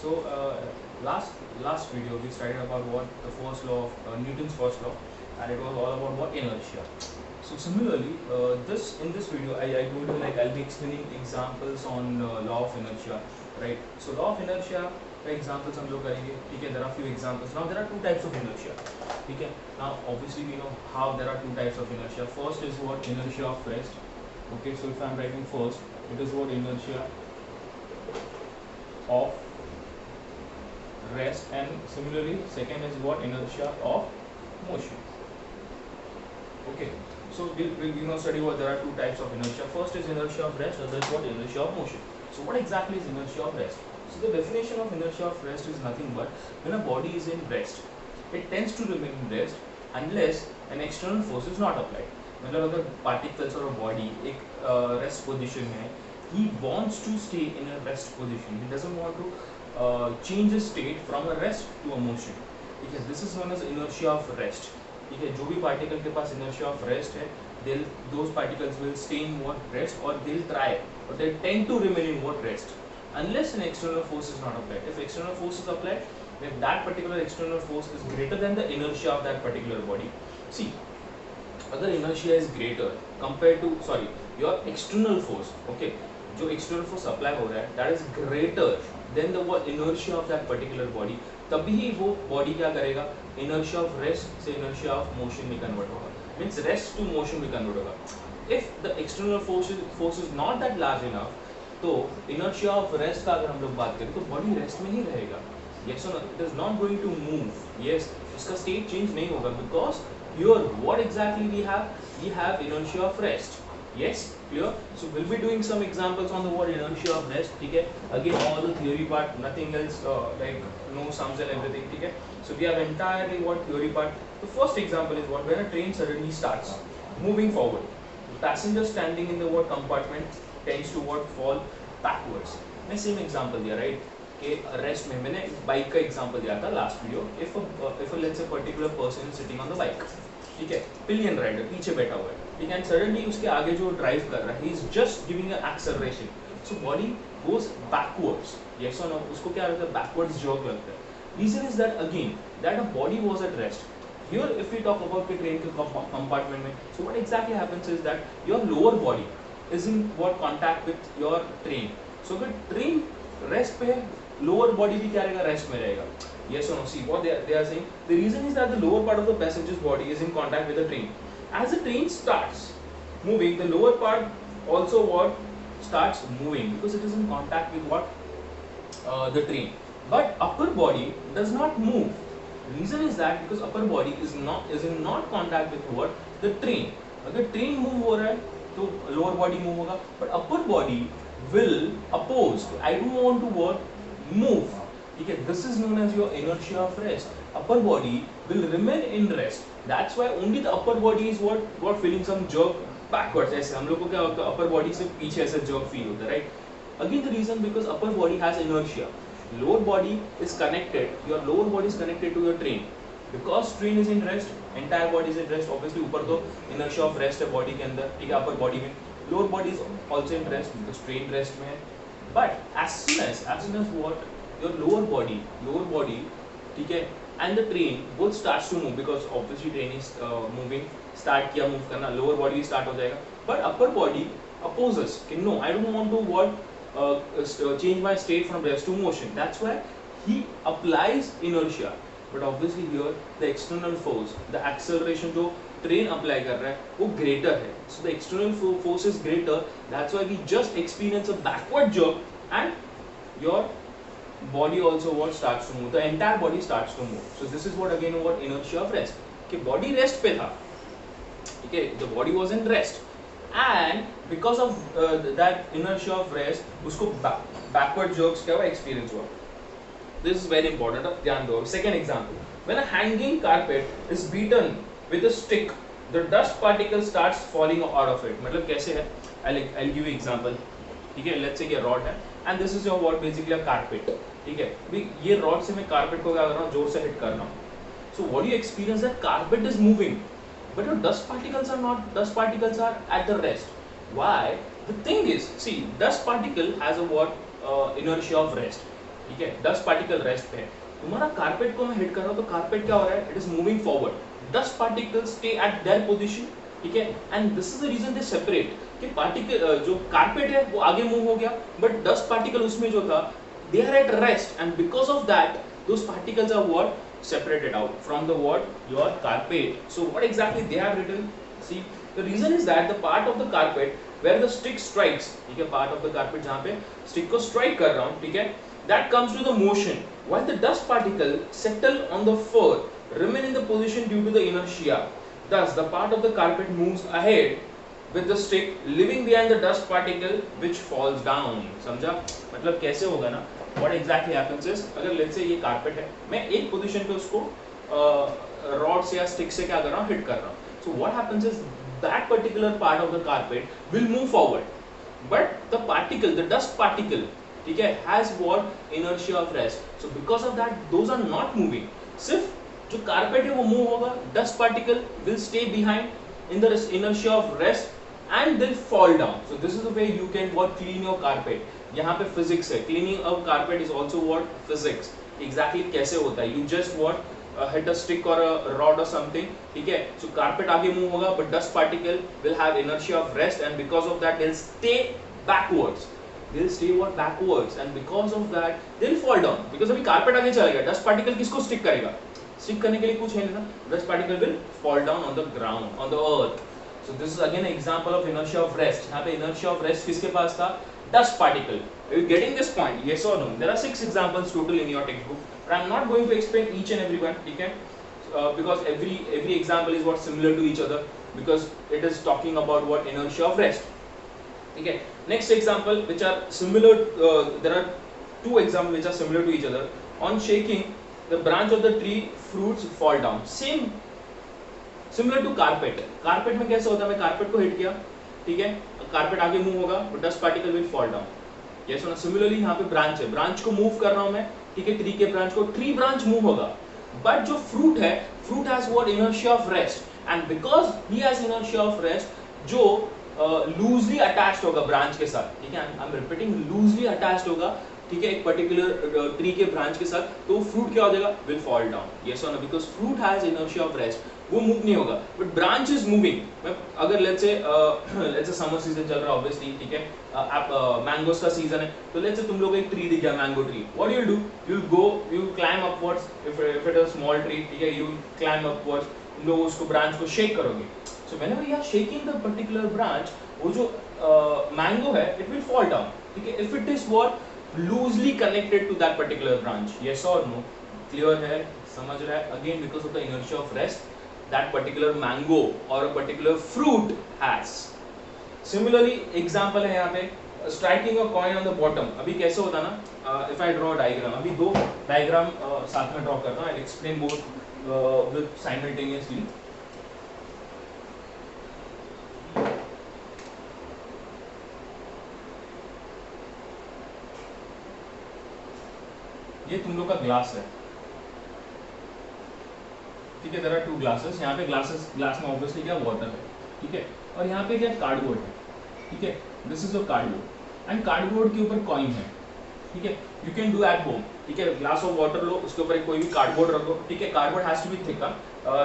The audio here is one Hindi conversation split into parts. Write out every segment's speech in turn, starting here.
So last video we studied about what the first law of Newton's first law, and it was all about what inertia. So similarly, this in this video I told you like I'll be explaining examples on law of inertia, right? So law of inertia examples हम लोग करेंगे, ठीक है? There are few examples. Now there are two types of inertia, ठीक है? Now obviously we know how there are two types of inertia. First is what inertia of rest. Okay, so if I'm writing first, it is what inertia of rest, and similarly second is what inertia of motion. Okay, so we'll study what there are two types of inertia. First is inertia of rest, other is what inertia of motion. So what exactly is inertia of rest? So the definition of inertia of rest is nothing but when a body is in rest, it tends to remain in rest unless an external force is not applied. मतलब अगर particles or a body एक rest position में, he wants to stay in a rest position. He doesn't want to change his state from a rest to a motion. ठीक है, this is known as inertia of rest. ठीक है, जो भी पार्टिकल के पास inertia of rest है, those particles will stay in what rest, or they'll try, or they tend to remain in what rest, unless an external force is not applied. If external force is applied, then that particular external force is greater than the inertia of that particular body. See, अगर inertia is greater compared to your external force, okay, जो external force apply हो रहा है, that is greater than the inertia of that particular body, तभी वो body क्या करेगा, inertia of rest से inertia of motion में convert होगा, means rest to motion में convert होगा. If the external force is not that large enough, तो inertia of rest का अगर हम लोग बात करें तो body rest में ही रहेगा. Yes or no? It is not going to move. Yes, उसका state change नहीं होगा, because here what exactly we have inertia of rest. Yes, clear? So we'll be doing some examples on the word inertia of rest. Okay, again all the theory part, nothing else, like no sums and everything. Okay, so we have entirely what theory part. The first example is what, when a train suddenly starts moving forward, the passenger standing in the what compartment tends to what, fall backwards. मैं same example दिया, right? कि रेस्ट में मैंने बाइक का एग्जांपल दिया था लास्ट वीडियो. इफ लेट्स से particular person is sitting on the bike, ठीक है, पिलियन राइडर पीछे बैठा हुआ है, ठीक है, एंड सडनली उसके आगे जो ड्राइव कर रहा है, he is just giving a acceleration, so body goes backwards. Yes और नो? उसको क्या लगता है, बैकवर्ड्स जर्क लगता है. Reason is that again that a body was at rest. Here if we talk about the train के compartment में, so what exactly happens is that your lower body is in what contact with your train. So अगर train रेस्ट पे है, lower body भी क्या रहेगा, रेस्ट में रहेगा. Yes or no? See what they are saying. The reason is that the lower part of the passenger's body is in contact with the train. As the train starts moving, the lower part also what starts moving, because it is in contact with what, the train. But upper body does not move. Reason is that because upper body is in not contact with what, the train. अगर train move हो रहा है तो lower body move होगा, but upper body will oppose. I don't want to what, move. ठीक है, this is known as your inertia of rest. Upper body will remain in rest. That's why only the upper body is what feeling some jerk backwards. ऐसे हम लोग को क्या होता है, upper body से पीछे ऐसे jerk feel होता है, right? Again the reason because upper body has inertia. Lower body is connected. Your lower body is connected to your train. Because train is in rest, entire body is in rest. Obviously ऊपर तो inertia of rest है body के अंदर, ठीक है, upper body में. Lower body is also in rest because train rest में है. But as soon as what, your lower body, ठीक है, and the train both starts to move, because obviously train is moving, start किया move करना, lower body start हो जाएगा. But upper body opposes कि no, I don't want to what, change my state from rest to motion. That's why he applies inertia. But obviously here the external force, the acceleration जो train apply कर रहा है वो greater है. So the external force is greater. That's why we just experience a backward jerk, and your body also what starts to move. The entire body starts to move. So this is what again what inertia of rest. कि body rest पे था, okay, the body was in rest, and because of that inertia of rest उसको backward jerks क्या हुआ, experience हुआ. This is very important. अब ध्यान दो. Second example, when a hanging carpet is beaten with a stick, the dust particle starts falling out of it. मतलब कैसे है? I'll give you example. ठीक है, let's say ये rod है, and this is your what, basically a carpet. ठीक है, अभी ये rod से मैं carpet को क्या कर रहा हूँ, जोर से hit कर रहा हूँ. So what do you experience? That carpet is moving, but your dust particles are not. Dust particles are at the rest. Why? The thing is, see, dust particle has a what, inertia of rest. ठीक है, डस्ट पार्टिकल रेस्ट पे है, तुम्हारा कारपेट को मैं हिट कर रहा हूँ तो कारपेट क्या हो रहा है, it is moving forward, dust particles stay at their position, ठीक है, and this is the reason they separate, कि पार्टिकल जो कारपेट है वो आगे मूव हो गया, बट डस्ट पार्टिकल उसमें जो था they are at rest, and because of that those particles are what separated out from the what your carpet. So what exactly they have written, see the reason is that the part of the carpet where the stick strikes, ठीक है, part of the carpet जहाँ पे stick को strike कर रहा हूँ, ठीक है, that comes to the motion while the dust particle settle on the fur remain in the position due to the inertia, thus the part of the carpet moves ahead with the stick leaving behind the dust particle which falls down. समझा, मतलब कैसे होगा ना, what exactly happens is, अगर let's say ये कारपेट है, मैं एक पोजीशन पे उसको रॉड से या स्टिक से क्या कर रहा हूँ, हिट कर रहा हूँ, so what happens is that particular part of the carpet will move forward, but the particle, the dust particle, ठीक है, has what inertia of rest, so because of that those are not moving, सिर्फ जो कारपेट है वो मूव होगा, dust particle will stay behind in the inertia of rest and they'll fall down. So this is the way you can what clean your carpet. यहाँ पे physics है, cleaning a carpet is also what physics. Exactly कैसे होता है? You just what hit a stick or a rod or something, ठीक है? So carpet आगे move होगा, but dust particle will have inertia of rest, and because of that they'll stay backwards. They'll stay what backwards, and because of that they'll fall down. Because अभी carpet आगे चलेगा, dust particle किसको stick करेगा? Stick करने के लिए कुछ है नहीं ना? Dust particle will fall down on the ground, on the earth. So this is again an example of inertia of rest. यहाँ पे inertia of rest किसके पास था? Dust particle. Are you getting this point? Yes or no? There are 6 examples total in your textbook, but I'm not going to explain each and every one, okay? Because every example is what similar to each other, because it is talking about what inertia of rest. Okay. Next example, which are similar. There are 2 examples which are similar to each other. On shaking, the branch of the tree fruits fall down. Same. Similar to carpet. Carpet में कैसे होता है, मैं कारपेट को हिट किया, ठीक है, कारपेट आगे मूव होगा, but dust particle will fall down. Yes ना. सिमिलरली यहाँ पे ब्रांच है, ब्रांच को मूव कर रहा हूँ मैं, ठीक है, ट्री के ब्रांच को, ट्री ब्रांच मूव होगा, बट जो फ्रूट है, fruit has what inertia of rest, and because he has inertia of rest, जो लूजली अटैच्ड होगा ब्रांच के साथ, ठीक है, I am repeating, loosely attached होगा, ठीक है, एक पर्टिकुलर ट्री के ब्रांच के साथ, तो फ्रूट क्या हो जाएगा, विल फॉल डाउन. यस और no, because fruit has inertia of rest, वो मूव नहीं होगा, बट ब्रांच इज मूविंग. अगर लेट्स से समर सीजन चल रहा है ऑब्वियसली, ठीक है, आप मैंगोस का सीजन है, तो लेट्स से तुम लोग एक ट्री दिख गया, mango tree, what you do, you go, you climb upwards, if it is small tree, ठीक है, यू क्लाइंब अपवर्ड्स, तुम लोग उसको ब्रांच को शेक करोगे. So whenever you are shaking the particular branch, वो जो मैंगो है, इट विल फॉल डाउन, ठीक है, if it is what loosely connected to that particular branch. Yes or no? Clear है, समझ रहा है? Again, because of the inertia of rest, that particular mango or a particular fruit has. Similarly, example है यहाँ पे, striking a coin on the bottom. अभी कैसे होता ना? If I draw a diagram, अभी 2 diagram साथ में draw करता हूँ. I'll explain both with simultaneously. ये तुम लोग का ग्लास है, ठीक है, देयर आर 2 ग्लासेस. यहाँ पे ग्लास में ऑब्वियसली क्या वाटर है, ठीक है, और यहाँ पे क्या कार्डबोर्ड है, ठीक है, this is your cardboard, and cardboard के ऊपर कॉइन है, ठीक है, you can do at home, ठीक है, ग्लास ऑफ वाटर लो, उसके ऊपर कोई भी कार्डबोर्ड रखो, ठीक है, cardboard has to be thick,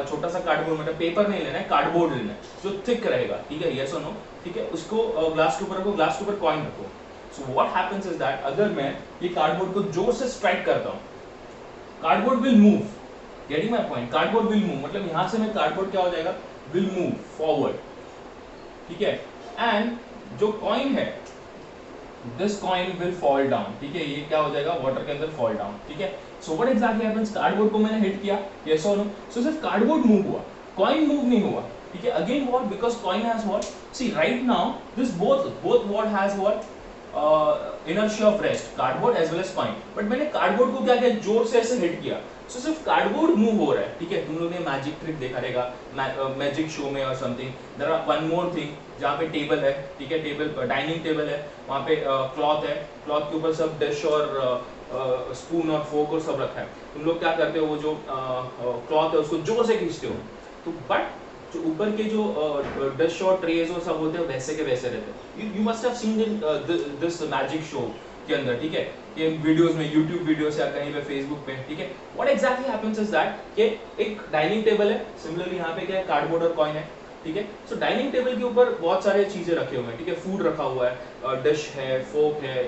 छोटा सा कार्डबोर्ड, मतलब पेपर नहीं लेना है, कार्डबोर्ड लेना है जो थिक रहेगा, ठीक है, यस और नो, ठीक है, उसको ग्लास के ऊपर रखो, ग्लास के ऊपर कॉइन रखो. So what happens is that अगर मैं ये कार्डबोर्ड को जोर से स्ट्राइक करता हूँ, cardboard will move. Getting my point? Cardboard will move, मतलब यहाँ से मैं कार्डबोर्ड क्या हो जाएगा, विल मूव फॉरवर्ड, ठीक है, एंड जो कॉइन है, this coin will fall down, ठीक है, ये क्या हो जाएगा, वाटर के अंदर फॉल डाउन, ठीक है. So what exactly happens, cardboard को मैंने हिट किया, यस और नो, सो सिर्फ कार्डबोर्ड मूव हुआ, कॉइन मूव नहीं हुआ, ठीक है. Again what, because coin has what, see right now this both what has what inertia of rest, cardboard as well as coin, but मैंने कार्डबोर्ड को क्या किया, जोर से ऐसे हिट किया, सो सिर्फ कार्डबोर्ड मूव हो रहा है, ठीक है. तुम लोगों ने मैजिक ट्रिक देखा रहेगा, मैजिक शो में और something. There are one more thing, जहाँ पे टेबल है, ठीक है, टेबल, डाइनिंग टेबल है, वहाँ पे क्लॉथ है, क्लॉथ के ऊपर सब डिश और स्पून और फोर्क और सब रखा है. तुम लोग क्या करते हो, वो जो क्लॉथ है उसको जोर से खींचते हो, तो बट जो ऊपर के जो डिश और ट्रेज और सब होते हैं वैसे के वैसे रहते हैं. You must have seen this magic show. के अंदर, ठीक है, ये वीडियोस में, यूट्यूब वीडियोस या कहीं पे फेसबुक पे, ठीक है, what exactly happens is that कि एक डाइनिंग टेबल है, सिमिलरली यहाँ पे क्या है, कार्डबोर्ड और कॉइन है, ठीक है। सो डाइनिंग टेबल के ऊपर बहुत सारे चीजें रखे हुए हैं, ठीक है, फूड रखा हुआ है, डिश है, फोक है,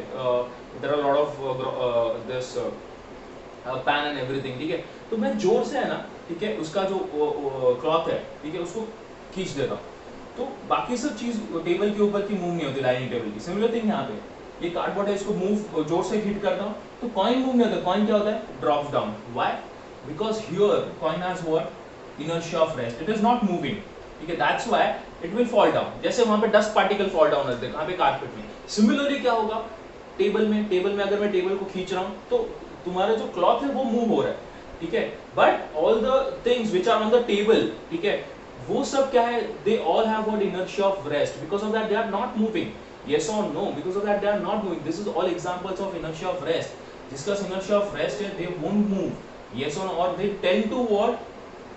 there are lot of this pan and everything, ठीक है। तो मैं जोर से है ना, ठीक है, उसका जो क्लॉथ है, ठीक है, उसको खींच देता हूँ, तो बाकी सब चीज टेबल के ऊपर की मूव नहीं होती, डाइनिंग टेबल की। सिमिलर थिंग यहाँ पे, ये कार्डबोर्ड है, इसको मूव जोर से हिट करता हूँ तो कॉइन मूव नहीं होता, कॉइन क्या होता है, drops down. Why? Because here coin has what, inertia of rest, it is not moving, ठीक है, that's why it will fall down. जैसे वहां पे डस्ट पार्टिकल फॉल डाउन होते हैं कहाँ पे, कारपेट में। सिमिलरली क्या होगा टेबल में अगर मैं टेबल को खींच रहा हूँ तो तुम्हारा जो क्लॉथ है वो मूव हो रहा है, ठीक है, but all the things which are on the table, ठीक है, वो सब क्या है, they all have what, inertia of rest, because of that they are not moving. Yes or no? Because of that they are not moving. This is all examples of inertia of rest. Discuss inertia of rest here, they won't move. Yes or no? Or they tend to what?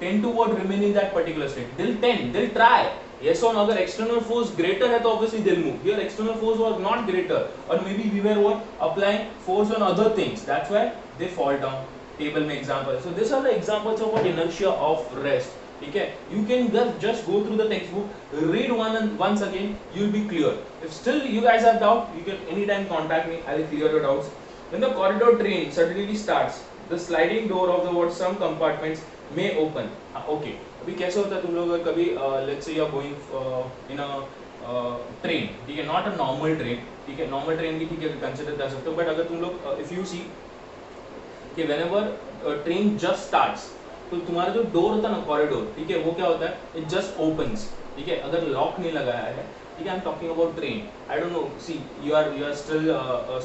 Tend to what? Remain in that particular state. They'll try. Yes or no? अगर external force greater है तो obviously they'll move. Here external force was not greater, or maybe we were what? Applying force on other things. That's why they fall down. Table में example. So these are the examples of what, inertia of rest. ठीक है, you can just go through the textbook, read once again, you'll be clear. If still you guys have doubt, you can anytime contact me, I will clear your doubts. When the corridor train suddenly starts, the sliding door of the what, some compartments may open. Okay, अभी कैसे होता है, तुम लोग अगर कभी let's say you are going in a train, ठीक है, not a normal train, ठीक है, normal train भी ठीक है कंसिडर कर सकते हो, बट अगर तुम लोग if you see कि whenever train just starts, तो तुम्हारा जो डोर होता है ना, कॉरिडोर, ठीक है, वो क्या होता है, इट जस्ट ओपन्स, ठीक है, अगर लॉक नहीं लगाया है, ठीक है, I am talking about train, I don't know, see you are still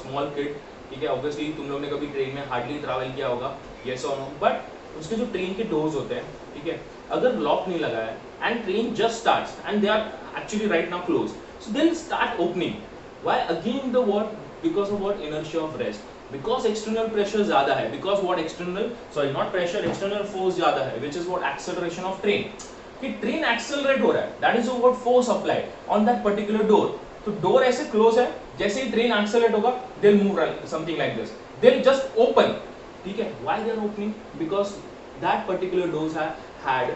small kid, ठीक है, ऑब्वियसली तुम लोग ने कभी ट्रेन में हार्डली ट्रैवल किया होगा, येस और नो, बट उसके जो ट्रेन के डोर्स होते हैं, ठीक है, अगर लॉक नहीं लगाया है and train just starts and they are actually right now close, so they will start opening. Why? Again the what, because of what, inertia of rest, because external pressure ज्यादा है, because what, external, sorry not pressure, external force ज्यादा है, which is what, acceleration of train, कि train accelerate हो रहा है, that is what force applied on that particular door। तो door ऐसे close है, जैसे ही train accelerate होगा, they'll move something like this, they'll just open, ठीक है। Why they are opening? Because that particular doors have had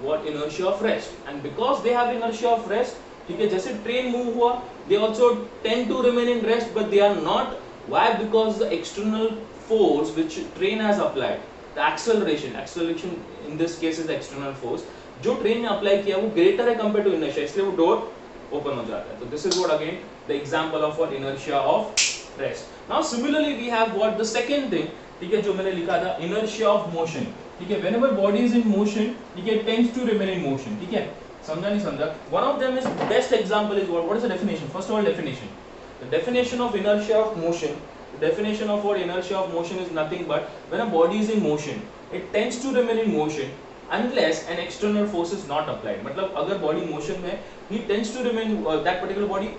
what, inertia of rest, and because they have inertia of rest, ठीक है, जैसे train move हुआ, they also tend to remain in rest, but they are not. Why? Because the external force which train has applied, the acceleration in this case is the external force, जो train ने apply किया वो greater है compared to inertia, इसलिए वो door open हो जाता है। तो this is what again the example of what, inertia of rest. Now similarly we have what, the second thing, ठीक है, जो मैंने लिखा था, inertia of motion, ठीक है, whenever body is in motion, ठीक है, it tends to remain in motion, ठीक है, समझा नहीं समझा? One of them is, best example is what is the definition? First of all, definition. The definition of inertia of motion, the definition of what inertia of motion is nothing but when a body is in motion, it tends to remain in motion unless an external force is not applied. मतलब अगर body motion में, he tends to remain, that particular body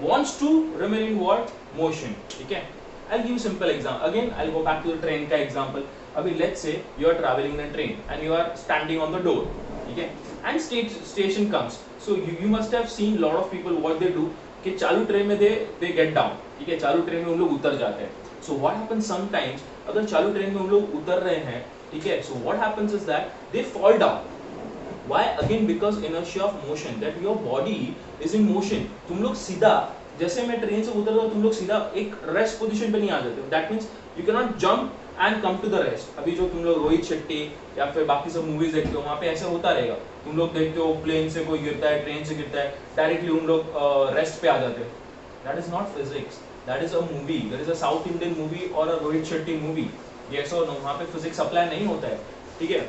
wants to remain in what, motion, ठीक है। I'll give you simple example. Again, I'll go back to the train का example. अभी let's say you are traveling in a train and you are standing on the door, ठीक है, and station comes. So you must have seen lot of people what they do, कि चालू ट्रेन में दे गेट डाउन, ठीक है, चालू ट्रेन में हम लोग उतर जाते हैं। सो व्हाट हैपेंस समटाइम्स, अगर चालू ट्रेन में हम लोग उतर रहे हैं, ठीक है, so what happens is that they fall down. Why? Again because inertia of motion, that your body is in motion. तुम लोग सीधा, जैसे मैं ट्रेन से उतर रहा हूँ, तुम लोग सीधा एक रेस्ट पोजीशन पे नहीं आ जाते, that means you can not jump and come to the rest. अभी जो तुम लोग रोहित शेट्टी या फिर बाकी सब मूवीज देखते हो, वहाँ पे ऐसा होता रहेगा, तुम लोग देखते हो प्लेन से कोई गिरता है, ट्रेन से गिरता है, डायरेक्टली उन लोग रेस्ट पे आ जाते हो। That is not physics, that is a movie, that is a south Indian movie और अ रोहित शेट्टी मूवी, यस और नो, वहाँ पे फिजिक्स अप्लाई नहीं होता है, ठीक है।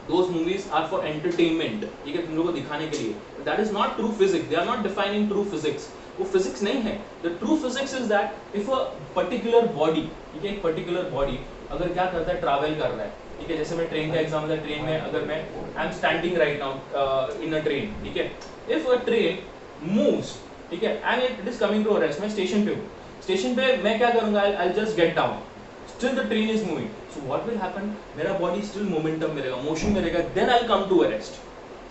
Those movies are for entertainment, ठीक है, तुम लोगों को दिखाने के लिए। That is not true physics, they are not defining true physics, वो फिजिक्स नहीं है। The true physics is that if a particular body, ठीक है, एक particular body अगर क्या करता है, ट्रैवल कर रहा है, ठीक है, जैसे मैं ट्रेन का एग्जाम्पल है, ट्रेन में अगर मैं I am standing right now in a train, ठीक है, इफ अ ट्रेन मूव्स, ठीक है, and it is coming to a rest, मैं स्टेशन पे हूँ, स्टेशन पे मैं क्या करूंगा, I will just get down, still the train is moving, so what will happen, मेरा body still momentum में रहेगा, motion में रहेगा, then I'll come to a rest.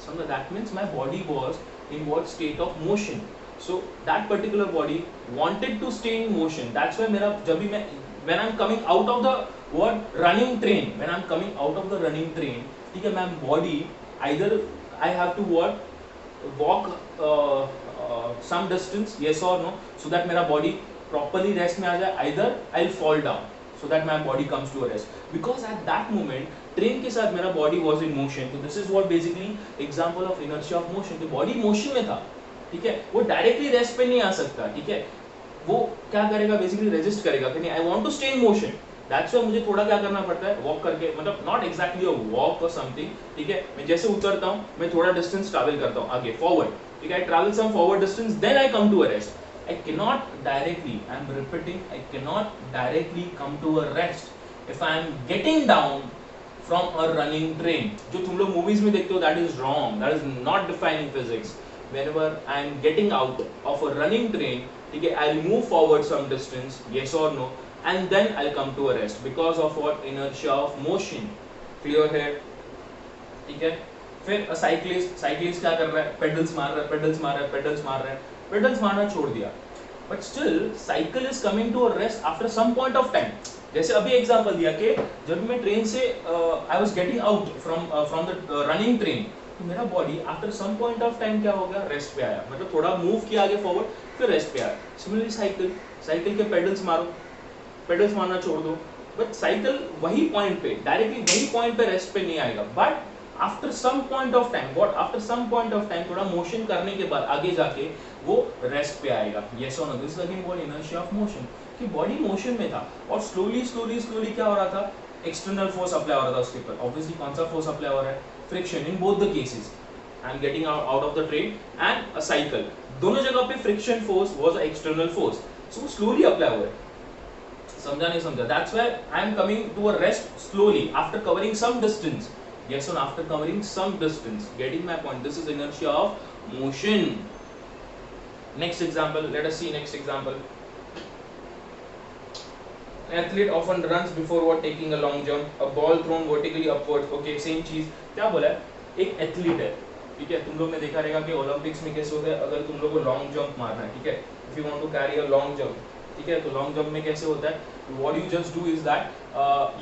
So that means my body was in what state of motion. So that particular body wanted to stay in motion. That's why मेरा जब भी मैं when I'm coming out of the what running train, when I'm coming out of the running train, ठीक है, मैं body either I have to what walk some distance, yes or no, so that मेरा body properly rest में आ जाए, either I'll fall down so that my body comes to a rest, because at that moment train के साथ मेरा बॉडी वॉज इन मोशन. तो this is what basically example of inertia of motion. तो बॉडी मोशन में था, ठीक है, वो डायरेक्टली रेस्ट पे नहीं आ सकता, ठीक है, वो क्या करेगा बेसिकली रेजिस्ट करेगा कि नहीं I want to stay in motion. That's why मुझे थोड़ा क्या करना पड़ता है, वॉक करके, मतलब not exactly a walk or something, ठीक है, मैं जैसे उतरता हूँ मैं थोड़ा डिस्टेंस ट्रैवल करता हूँ आगे फॉरवर्ड, ठीक है, I travel some forward distance, then I come to a rest. I cannot directly, I am repeating, I cannot directly come to a rest if I am getting down from a running train. जो तुम लोग movies में देखते हो, that is wrong, that is not defining physics. Whenever I am getting out of a running train, ठीक है, I'll move forward some distance, yes or no, and then I'll come to a rest because of what inertia of motion. Clear है, ठीक है. फिर साइक्लिस्ट क्या कर रहा है, पेडल्स मार रहा है, पेडल्स मार रहा है, पेडल्स मार रहा है, पेडल्स मारना छोड़ दिया, but still cycle is coming to a rest after some point of time. जैसे अभी एग्जांपल दिया कि जब मैं ट्रेन से I was getting out from the running train, तो मेरा body after some point of time क्या हो गया, रेस्ट पे आया, मतलब थोड़ा मूव किया आगे फॉरवर्ड, फिर रेस्ट पे आया. सिमिलरली साइकिल के पेडल्स मारो, पेडल्स मारना छोड़ दो, बट साइकिल वही पॉइंट पे, डायरेक्टली वही पॉइंट पे रेस्ट पे नहीं आएगा, but after some point of time, what after some point of time, थोड़ा मोशन करने के बाद आगे जाके वो रेस्ट पे आएगा. यस और no, this is again what inertia of motion, कि बॉडी मोशन में था और स्लोली क्या हो रहा था, एक्सटर्नल फोर्स अप्लाई हो रहा था उसके ऊपर. ऑब्वियसली कौन सा फोर्स अप्लाई हो रहा है, friction. In both the cases I am getting out of the train and a cycle, दोनों जगह पे friction force was a external force, so slowly apply हो रहा है. समझा नहीं समझा? That's why I am coming to a rest slowly after covering some distance. Yes or no, after covering some distance, getting my point. This is inertia of motion. Next example, let us see next example. An athlete often runs before what taking a long jump, a ball thrown vertically upwards. Okay, same चीज. क्या बोला है? एक एथलीट है, ठीक है, तुम लोग ने देखा रहेगा कि ओलंपिक्स में कैसे होता है, अगर तुम लोग को लॉन्ग जंप मारना है, ठीक है, if you want to carry a long jump, ठीक है, तो लॉन्ग जंप में कैसे होता है, what you just do is that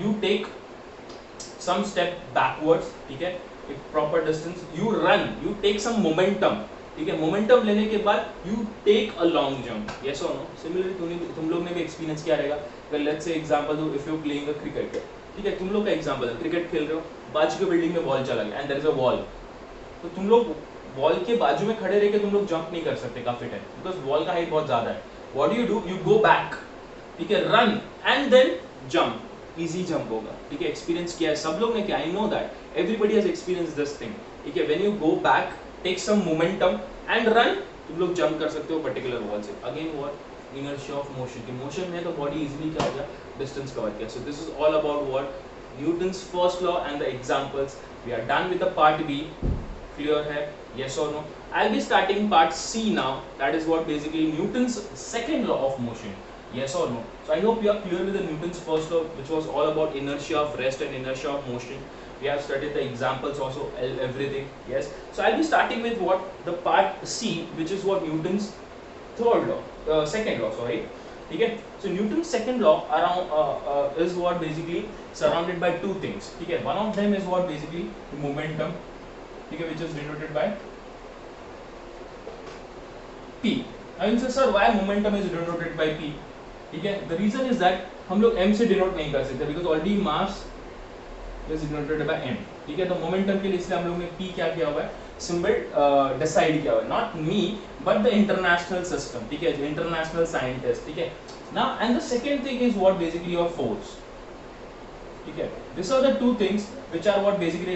you take some step backwards, ठीक है, एक proper distance, you run, you take some momentum, ठीक है, momentum लेने के बाद you take a long jump. Yes or no? Similarly तुम लोग ने भी experience किया रहेगा. Well, let's say example दो, if you playing a cricket, ठीक है, तुम लोग का example है, क्रिकेट खेल रहे हो, बाजू के बिल्डिंग में बॉल चला गया and there is a wall, तो तुम लोग बॉल के बाजू में खड़े रह के तुम लोग जंप नहीं कर सकते काफी टाइम, बिकॉज बॉल का हाइट बहुत ज्यादा है. What do you do, you go back, ठीक है, run and then jump, easy jump होगा, ठीक है, एक्सपीरियंस किया है सब लोग ने, क्या, I know that, everybody has experience this thing, ठीक है. When you go back, take some momentum and run, तुम लोग जंप कर सकते हो पर्टिकुलर वॉल से. Again what, inertia of motion, की मोशन में तो बॉडी इजीली क्या हो गया, डिस्टेंस कवर किया. So this is all about what Newton's first law and the examples. We are done with the part B. Clear है, yes or no? I'll be starting part C now, that is what basically Newton's second law of motion. Yes or no? So I hope you are clear with the Newton's first law, which was all about inertia of rest and inertia of motion. We have studied the examples also, everything. Yes. So I'll be starting with what, the part C, which is what Newton's third law, second law, sorry. Okay. So Newton's second law around is what basically surrounded by two things. Okay. One of them is what basically the momentum, okay, which is denoted by P. I will say, sir, why momentum is denoted by P? ठीक है, the reason is that हम लोग m से डिनोट नहीं कर सकते, because already mass is denoted by m. ठीक है, तो मोमेंटम के लिए इसलिए हम लोग ने p क्या किया हुआ है, सिंबल डिसाइड किया हुआ है, not me but the international system, ठीक है, इंटरनेशनल साइंटिस्ट, ठीक है. Now and the second thing is what basically your force, ठीक है. This are the two things which are what basically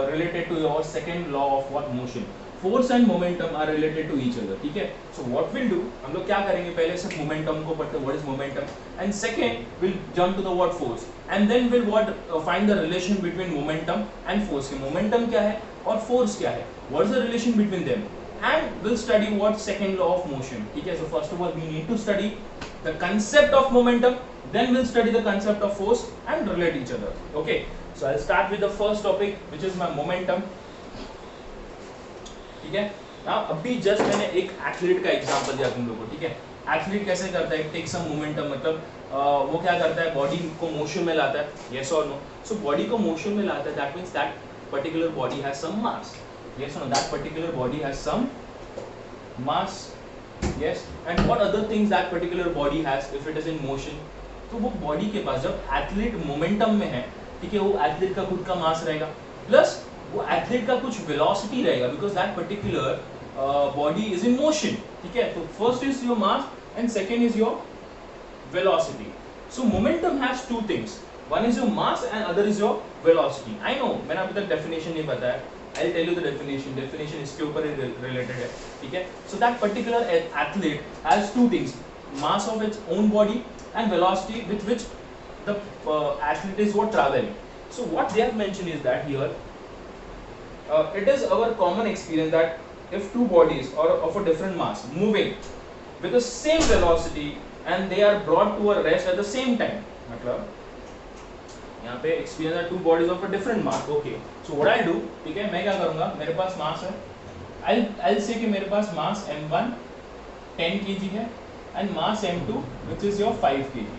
related to your second law of what motion. Force and momentum are related to each other, ठीक है. So what we'll do, हम लोग क्या करेंगे, पहले सिर्फ momentum को पढ़ते हैं, what is momentum, and second we'll jump to the what force, and then we'll what find the relation between momentum and force. कि momentum क्या है और force क्या है, what is the relation between them, and we'll study what second law of motion, ठीक है. So first of all we need to study the concept of momentum, then we'll study the concept of force and relate each other. Okay. So I'll start with the first topic, which is my momentum. ठीक है, अभी जस्ट मैंने एक एथलीट का एग्जांपल दिया तुम लोगों को, ठीक है। एथलीट कैसे करता है, टेक सम मोमेंटम, मतलब वो क्या करता है, बॉडी को मोशन में लाता है, यस और नो। सो बॉडी को मोशन में लाता है, that means that particular body has some mass, yes और no, that particular body has some mass, yes. And what other things that particular body has if it is in motion, तो वो बॉडी के पास जब एथलीट मोमेंटम में है, ठीक है, वो एथलीट का खुद का मास रहेगा, प्लस वो एथलीट का कुछ वेलोसिटी रहेगा, because that particular body is in motion, ठीक है। तो first is your mass and second is your velocity. So momentum has two things. One is your mass and other is your velocity. I know मैंने अभी तक definition नहीं बताया. I'll tell you the definition. Definition इसके ऊपर ही related है, ठीक है. So that particular athlete has two things: mass of its own body and velocity with which the athlete is what traveling. So what they have mentioned is that here it is our common experience that if two bodies or of a different mass moving with the same velocity and they are brought to a rest at the same time, मतलब यहाँ पे एक्सपीरियंस है two bodies of a different mass, okay. So what I do, ठीक है, मैं क्या करूंगा, मेरे पास मास है, I'll से कि मेरे पास मास m1 10 kg है and mass m2 which is your 5 kg,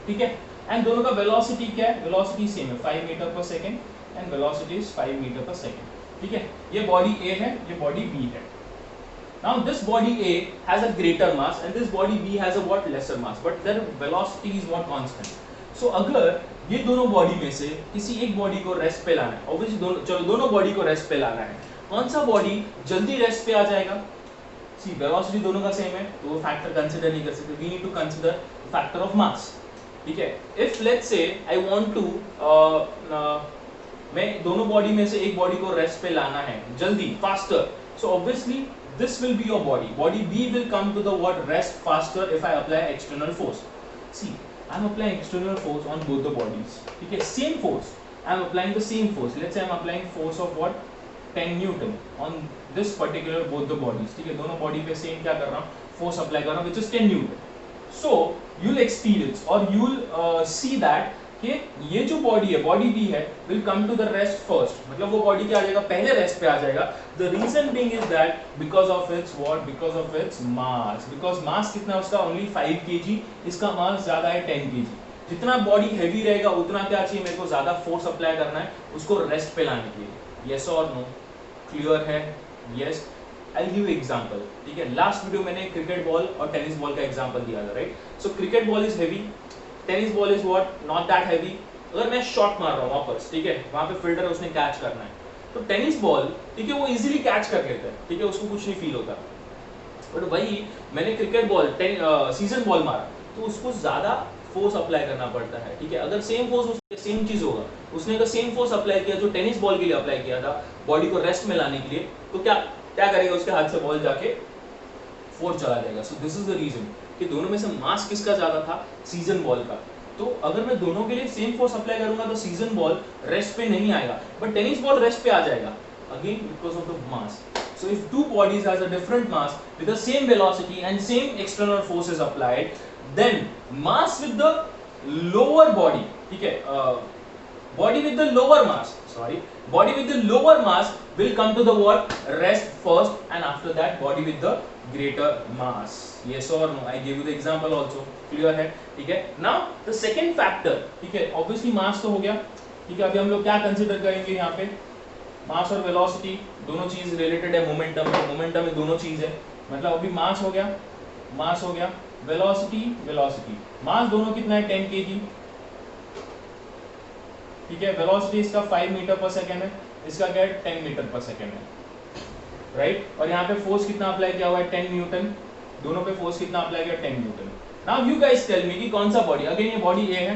ठीक है। एंड दोनों का वेलोसिटी क्या है, वेलोसिटी सेम है 5 metre per second and velocity is 5 metre per second, ठीक है। ये बॉडी A है, ये बॉडी B है। Now this body A has a greater mass and this body B has a what lesser mass, but their velocity is what constant. So अगर ये दोनों बॉडी में से किसी एक बॉडी को रेस्ट पे लाना है, obviously दोनों बॉडी को रेस्ट पे लाना है, कौन सा बॉडी जल्दी रेस्ट पे आ जाएगा? सी वेलोसिटी दोनों का सेम है, तो वो फैक्टर कंसीडर नहीं कर सकते, we need to consider factor of mass, ठीक है। इफ लेट्स से आई वांट टू मैं दोनों बॉडी में से एक बॉडी को रेस्ट पे लाना है जल्दी, faster, so obviously this will be your body. Body B will come to the what rest faster if I apply external force. See, I'm applying external force on both the bodies. ठीक है, same force. I'm applying the same force. Let's say I'm applying force of what 10 Newton on this particular both the bodies. ठीक है, दोनों बॉडी पे सेम क्या कर रहा हूँ, फोर्स अप्लाई कर रहा हूँ, which is 10 Newton. So you'll experience or you'll see that कि ये जो बॉडी है, बॉडी बी है, will come to the rest first, मतलब वो बॉडी क्या आ जाएगा, पहले रेस्ट पे आ जाएगा। The reason being is that because of its what, because of its mass, because mass कितना है उसका, ओनली 5 kg, इसका मास ज्यादा है 10 kg। जितना बॉडी हैवी रहेगा उतना क्या चाहिए मेरे को, ज्यादा फोर्स अप्लाई करना है उसको रेस्ट पे लाने के लिए, यस और नो, क्लियर है, yes. I will give you example, ठीक है। लास्ट वीडियो मैंने क्रिकेट बॉल और टेनिस बॉल का एग्जांपल दिया था, right. So cricket ball is heavy, tennis ball is what not that heavy. अगर मैं शॉट मार रहा हूँ वापस, ठीक है, वहां पे फील्डर है, उसने कैच करना है, तो टेनिस बॉल, ठीक है, वो इजीली कैच कर लेता है, ठीक है, उसको कुछ नहीं फील होता। बट वही मैंने क्रिकेट बॉल सीजन बॉल मारा तो उसको ज्यादा फोर्स अप्लाई करना पड़ता है, ठीक है। अगर सेम फोर्स उसके सेम चीज होगा, उसने अगर सेम फोर्स अप्लाई किया जो टेनिस बॉल के लिए अप्लाई किया था बॉडी को रेस्ट में लाने के लिए, तो क्या क्या करेगा, उसके हाथ से बॉल जाके फोर्स चला जाएगा। So this is the reason कि दोनों में से मास किसका ज्यादा था, सीजन बॉल का। तो अगर मैं दोनों के लिए सेम फोर्स अप्लाई करूंगा तो सीजन बॉल रेस्ट पे नहीं आएगा, बट टेनिस बॉल रेस्ट पे आ जाएगा, again because of the mass. So if two bodies has a different mass with the same velocity and same external force is applied, then mass with the lower body, ठीक है, body with the lower mass, body with the lower mass will come to the what rest first, and after that body with the greater mass. Yes or no? I gave you the example also. Clear है, ठीक है। Now the second factor, ठीक है, obviously mass तो हो गया, ठीक है। अभी हम लोग क्या कंसिडर करेंगे यहाँ पे, मास और वेलोसिटी दोनों चीज रिलेटेड है मोमेंटम में, मोमेंटम में दोनों चीज है, मतलब अभी मास हो गया, वेलोसिटी, मास दोनों कितना है 10 kg, ठीक है। वेलोसिटी इसका 5 मीटर पर सेकेंड है, इसका क्या है 10 मीटर पर सेकेंड है, राइट। और यहाँ पे फोर्स कितना अप्लाई किया हुआ है 10 न्यूटन, दोनों पे फोर्स कितना अप्लाई किया 10 newton. Now you guys tell me कि कौन सा बॉडी, अगेन ये बॉडी ए है,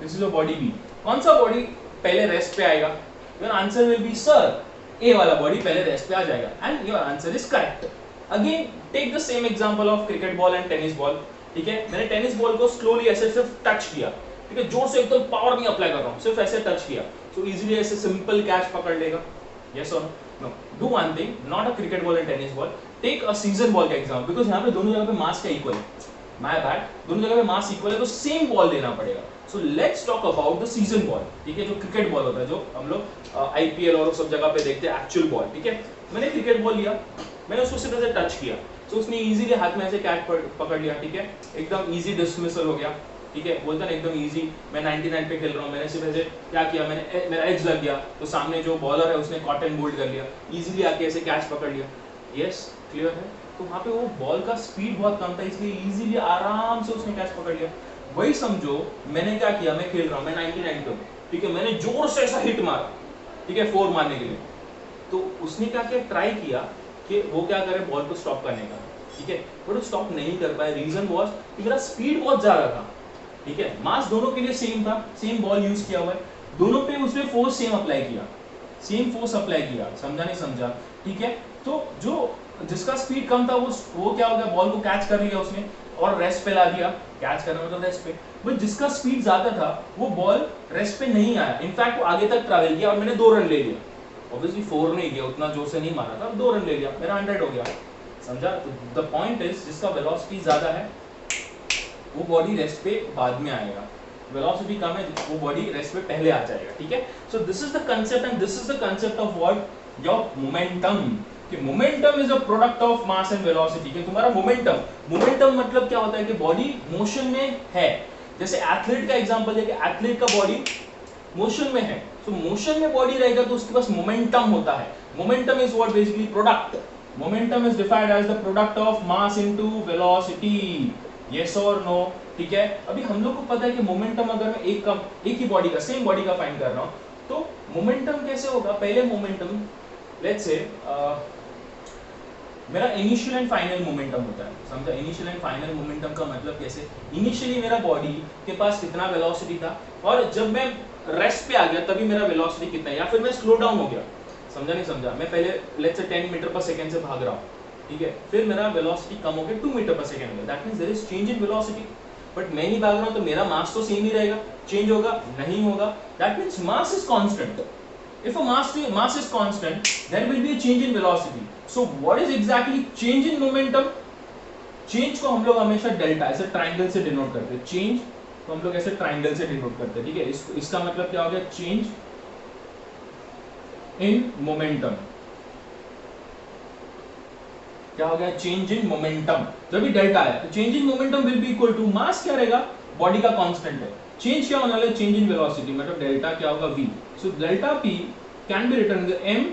this is your body B, कौन सा बॉडी पहले रेस्ट पे आएगा? Your answer will be sir, A वाला बॉडी पहले रेस्ट पे आ जाएगा, and your answer is correct. Again, take the same example of cricket ball and tennis ball. ठीक है, मैंने टेनिस बॉल को स्लोली ऐसे सिर्फ टच किया, ठीक है, जोर से एकदम पावर नहीं अप्लाई कर रहा हूँ, सिर्फ ऐसे टच किया, so easily ऐसे सिंपल कैच पकड़ लेगा, yes or no? Do one thing, not a cricket ball and tennis ball. Take a season ball का example, because यहाँ पे दोनों जगह पे मास का इक्वल है, my bad, दोनों जगह पे मास इक्वल है, तो सेम बॉल लेना पड़ेगा। So let's talk about the season ball, ठीक है, जो क्रिकेट बॉल होता है, जो हम लोग IPL और सब जगह पे देखते हैं, एक्चुअल बॉल, ठीक है। मैंने क्रिकेट बॉल लिया, मैंने उसको सिर्फ ऐसे टच किया, तो उसने इजीली हाथ में ऐसे कैच पकड़ लिया, ठीक है, एकदम इजी डिसमिसल हो गया, ठीक है, बोलता ना एकदम इजी। मैं 99 पे खेल रहा हूँ, मैंने सिर्फ ऐसे क्या किया, मैंने मेरा एज लग गया, तो सामने जो बॉलर है उसने कॉट एंड बोल्ड कर लिया, इजीली आके ऐसे कैच पकड़ लिया। यस, क्लियर है। तो वहाँ पे वो बॉल का स्पीड बहुत कम था, इसलिए इजीली आराम से उसने कैच पकड़ लिया। वही समझो मैंने क्या किया, मैं खेल रहा हूँ, मैं 99 पे, ठीक है, मैंने जोर से ऐसा हिट मारा, ठीक है, 4 मारने के लिए। तो उसने क्या किया, ट्राई किया कि वो क्या करे, बॉल को स्टॉप करने का, ठीक है, बट वो स्टॉप नहीं कर पाया। रीजन वाज कि मेरा स्पीड बहुत ज्यादा था, ठीक है, मास दोनों के लिए सेम था, सेम बॉल यूज किया हुआ है, दोनों पे उसने फोर्स सेम अप्लाई किया, सेम फोर्स अप्लाई किया, समझा नहीं समझा, ठीक है। तो जो जिसका स्पीड कम था वो क्या हो गया, बॉल को कैच कर लिया उसने और रेस्ट पे ला दिया, कैच करना मतलब रेस्ट पे। बट जिसका स्पीड ज्यादा था वो बॉल रेस्ट पे नहीं आया, इनफैक्ट वो आगे तक ट्रैवल किया और मैंने 2 रन ले लिया। ऑब्वियसली 4 नहीं गया, उतना जोर से नहीं मारा था, 2 रन ले लिया, मेरा 100 हो गया, समझा। तो द पॉइंट इज जिसका वेलोसिटी ज्यादा है वो बॉडी रेस्ट पे बाद में आएगा, वेलोसिटी कम है वो बॉडी रेस्ट पे पहले आ जाएगा, ठीक है। So this is the concept and this is the concept of what, your momentum, कि momentum is a product of mass and velocity. कि तुम्हारा मोमेंटम मतलब क्या होता है कि बॉडी मोशन में है। जैसे एथलीट का एग्जांपल है कि एथलीट का बॉडी मोशन में है, तो मोशन में बॉडी रहेगा तो उसके पास मोमेंटम होता है। Momentum is what, basically product, momentum is defined as the product of mass into velocity, yes और नो, ठीक है। अभी हम लोग को पता है कि मोमेंटम अगर मैं एक ही बॉडी का, सेम बॉडी का फाइंड कर रहा हूं, तो मोमेंटम कैसे होगा, पहले मोमेंटम लेट्स से मेरा इनिशियल एंड फाइनल मोमेंटम होता है, समझा। इनिशियल एंड फाइनल मोमेंटम का मतलब कैसे, इनिशियली मेरा बॉडी के पास कितना वेलोसिटी था और जब मैं रेस्ट पे आ गया तभी मेरा वेलोसिटी कितना है, या फिर मैं स्लो डाउन हो गया, समझा नहीं समझा। मैं पहले let's say 10 metre per second से भाग रहा हूँ, ठीक है, फिर मेरा वेलोसिटी कम हो गया 2 मीटर पर सेकंड हो गया, that means there is change in velocity. But मैं नहीं भाग रहा हूँ तो मेरा मास तो सेम ही रहेगा, चेंज होगा नहीं होगा, that means mass is constant. If a mass is constant, there will be a change in velocity. So what is exactly change in momentum? Change को हम लोग हमेशा डेल्टा ऐसे ट्राइंगल से डिनोट करते हैं, चेंज को हम लोग ऐसे ट्राइंगल से डिनोट करते हैं, ठीक है। इसका मतलब क्या हो गया, चेंज इन मोमेंटम। क्या हो गया, चेंज इन मोमेंटम। जब भी डेल्टा है तो change in momentum will be equal to mass क्या रहेगा, बॉडी का कांस्टेंट है, चेंज क्या होने वाला है, चेंज इन वेलोसिटी, मतलब डेल्टा क्या होगा, v। So delta p can be written as m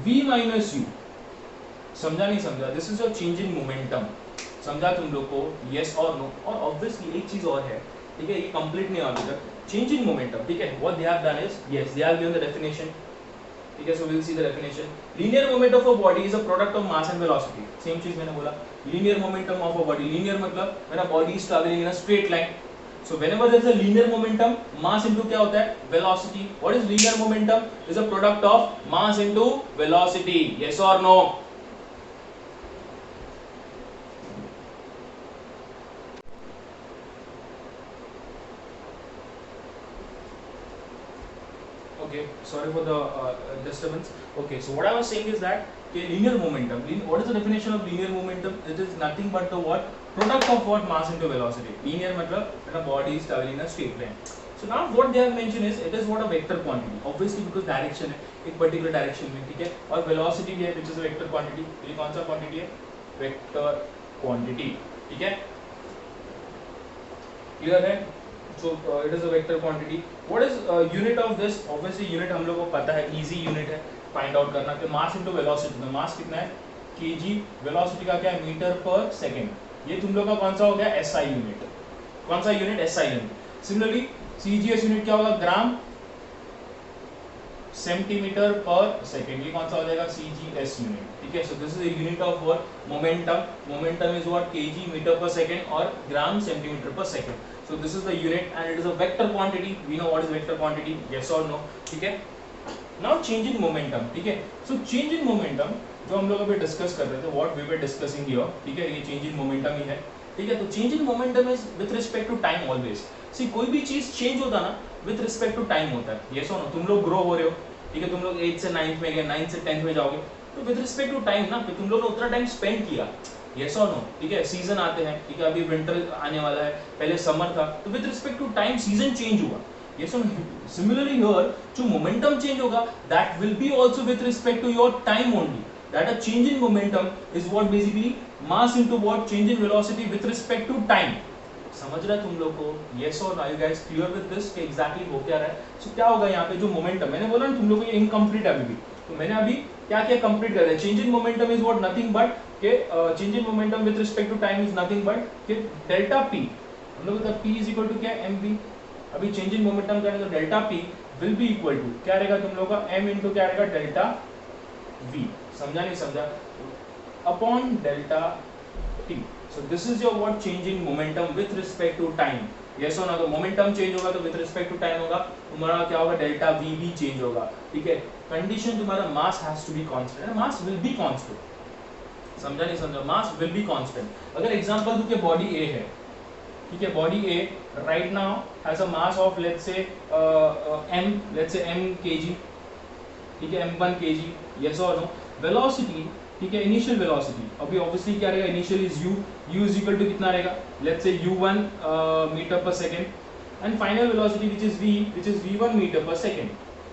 v minus u, समझा नहीं समझा। This is your change in momentum, समझा तुम लोग को, यस और नो। और ऑब्वियसली एक चीज और है, ठीक है, ये कंप्लीट नहीं हुआ अभी तक, चेंज इन मोमेंटम, ठीक है। What they have done is, yes they have given the definition, ठीक है। So we will see the definition. Linear moment of a body is a product of mass and velocity, same चीज मैंने बोला, linear momentum of a body, linear मतलब मेरा body is travelling in a straight line. So whenever there is a linear momentum, mass into क्या होता है, velocity. What is linear momentum? Is a product of mass into velocity. Yes or no? Okay, sorry for the disturbance. Okay, so what I was saying is that okay, linear momentum. What is the definition of linear momentum? It is nothing but the what? Product of what, mass into velocity. Linear मतलब when a body is traveling in a straight line. So now what they have mentioned is it is what a vector quantity. Obviously because direction है एक particular direction में, ठीक है, और velocity भी है which is a vector quantity. ये कौन सा quantity है, vector quantity, ठीक है, clear है। So it is a vector quantity. What is unit of this? Obviously unit हम लोग को पता है, easy unit है find out करना कि mass into velocity में mass कितना है kg, velocity का क्या है मीटर पर सेकेंड। ये तुम लोग का कौन सा हो गया, SI यूनिट, कौन सा unit, SI unit. Similarly CGS unit क्या होगा, ग्राम सेंटीमीटर पर सेकेंड, ये कौन सा हो जाएगा, CGS यूनिट, ठीक है। So this is unit of what, momentum. Momentum is what, kg metre per second और gram centimetre per second. So this is the unit and it is a vector quantity. We know what is vector quantity, yes और नो, ठीक है। नाउ चेंज इन मोमेंटम, ठीक है। सो चेंज इन मोमेंटम जो हम लोग अभी डिस्कस कर रहे थे, what we were discussing here, ठीक है, ये चेंज इन मोमेंटम ही है, ठीक है। तो change in momentum is with respect to time always. See कोई भी चीज चेंज होता ना विद रिस्पेक्ट टू टाइम होता है, ये सुनो, तुम लोग ग्रो हो रहे हो, ठीक है, तुम लोग 8th से 9th में गए, 9th से 10th में जाओगे, तो विद रिस्पेक्ट टू टाइम ना, तुम लोग ने उतना टाइम स्पेंड किया, यस और नो, ठीक है। सीजन आते हैं, ठीक है, अभी विंटर आने वाला है, पहले समर था, तो with respect to time season change हुआ, yes or no? Similarly here जो momentum change होगा that will be also with respect to your time only, that a change in momentum is what basically mass into what change in velocity with respect to time. समझ रहे तुम लोग को? Yes or no? You guys clear with this कि exactly हो क्या रहा है? So क्या होगा यहाँ पे जो momentum, मैंने बोला ना तुम लोगों को ये incomplete है अभी भी, तो मैंने अभी क्या क्या complete कर दिया. Change in momentum is what nothing but के change in momentum with respect to time is nothing but के delta p, हम लोग का p is equal to क्या mv. अभी change in momentum करें तो delta p will be equal to क्या रहेगा तुम लोग का m into क्या रहेगा delta v. समझा नहीं समझा? upon delta t. So this is your what change in momentum with respect to time. Yes or no? तो momentum change होगा तो with respect to time होगा, तुम्हारा क्या होगा delta v भी change होगा. ठीक है, कंडीशन तुम्हारा mass has to be constant, mass will be constant. समझा नहीं समझा? mass will be constant. अगर एग्जांपल दूं कि बॉडी A है, ठीक है, body A right now has a mass of let's say m kg, ठीक है, m1 kg. yes or no? velocity, ठीक है, इनिशियल वेलोसिटी अभी ऑब्वियसली क्या रहेगा, initial is u is equal to कितना रहेगा, let's say u1 metre per second, and final velocity which is v1 metre per second.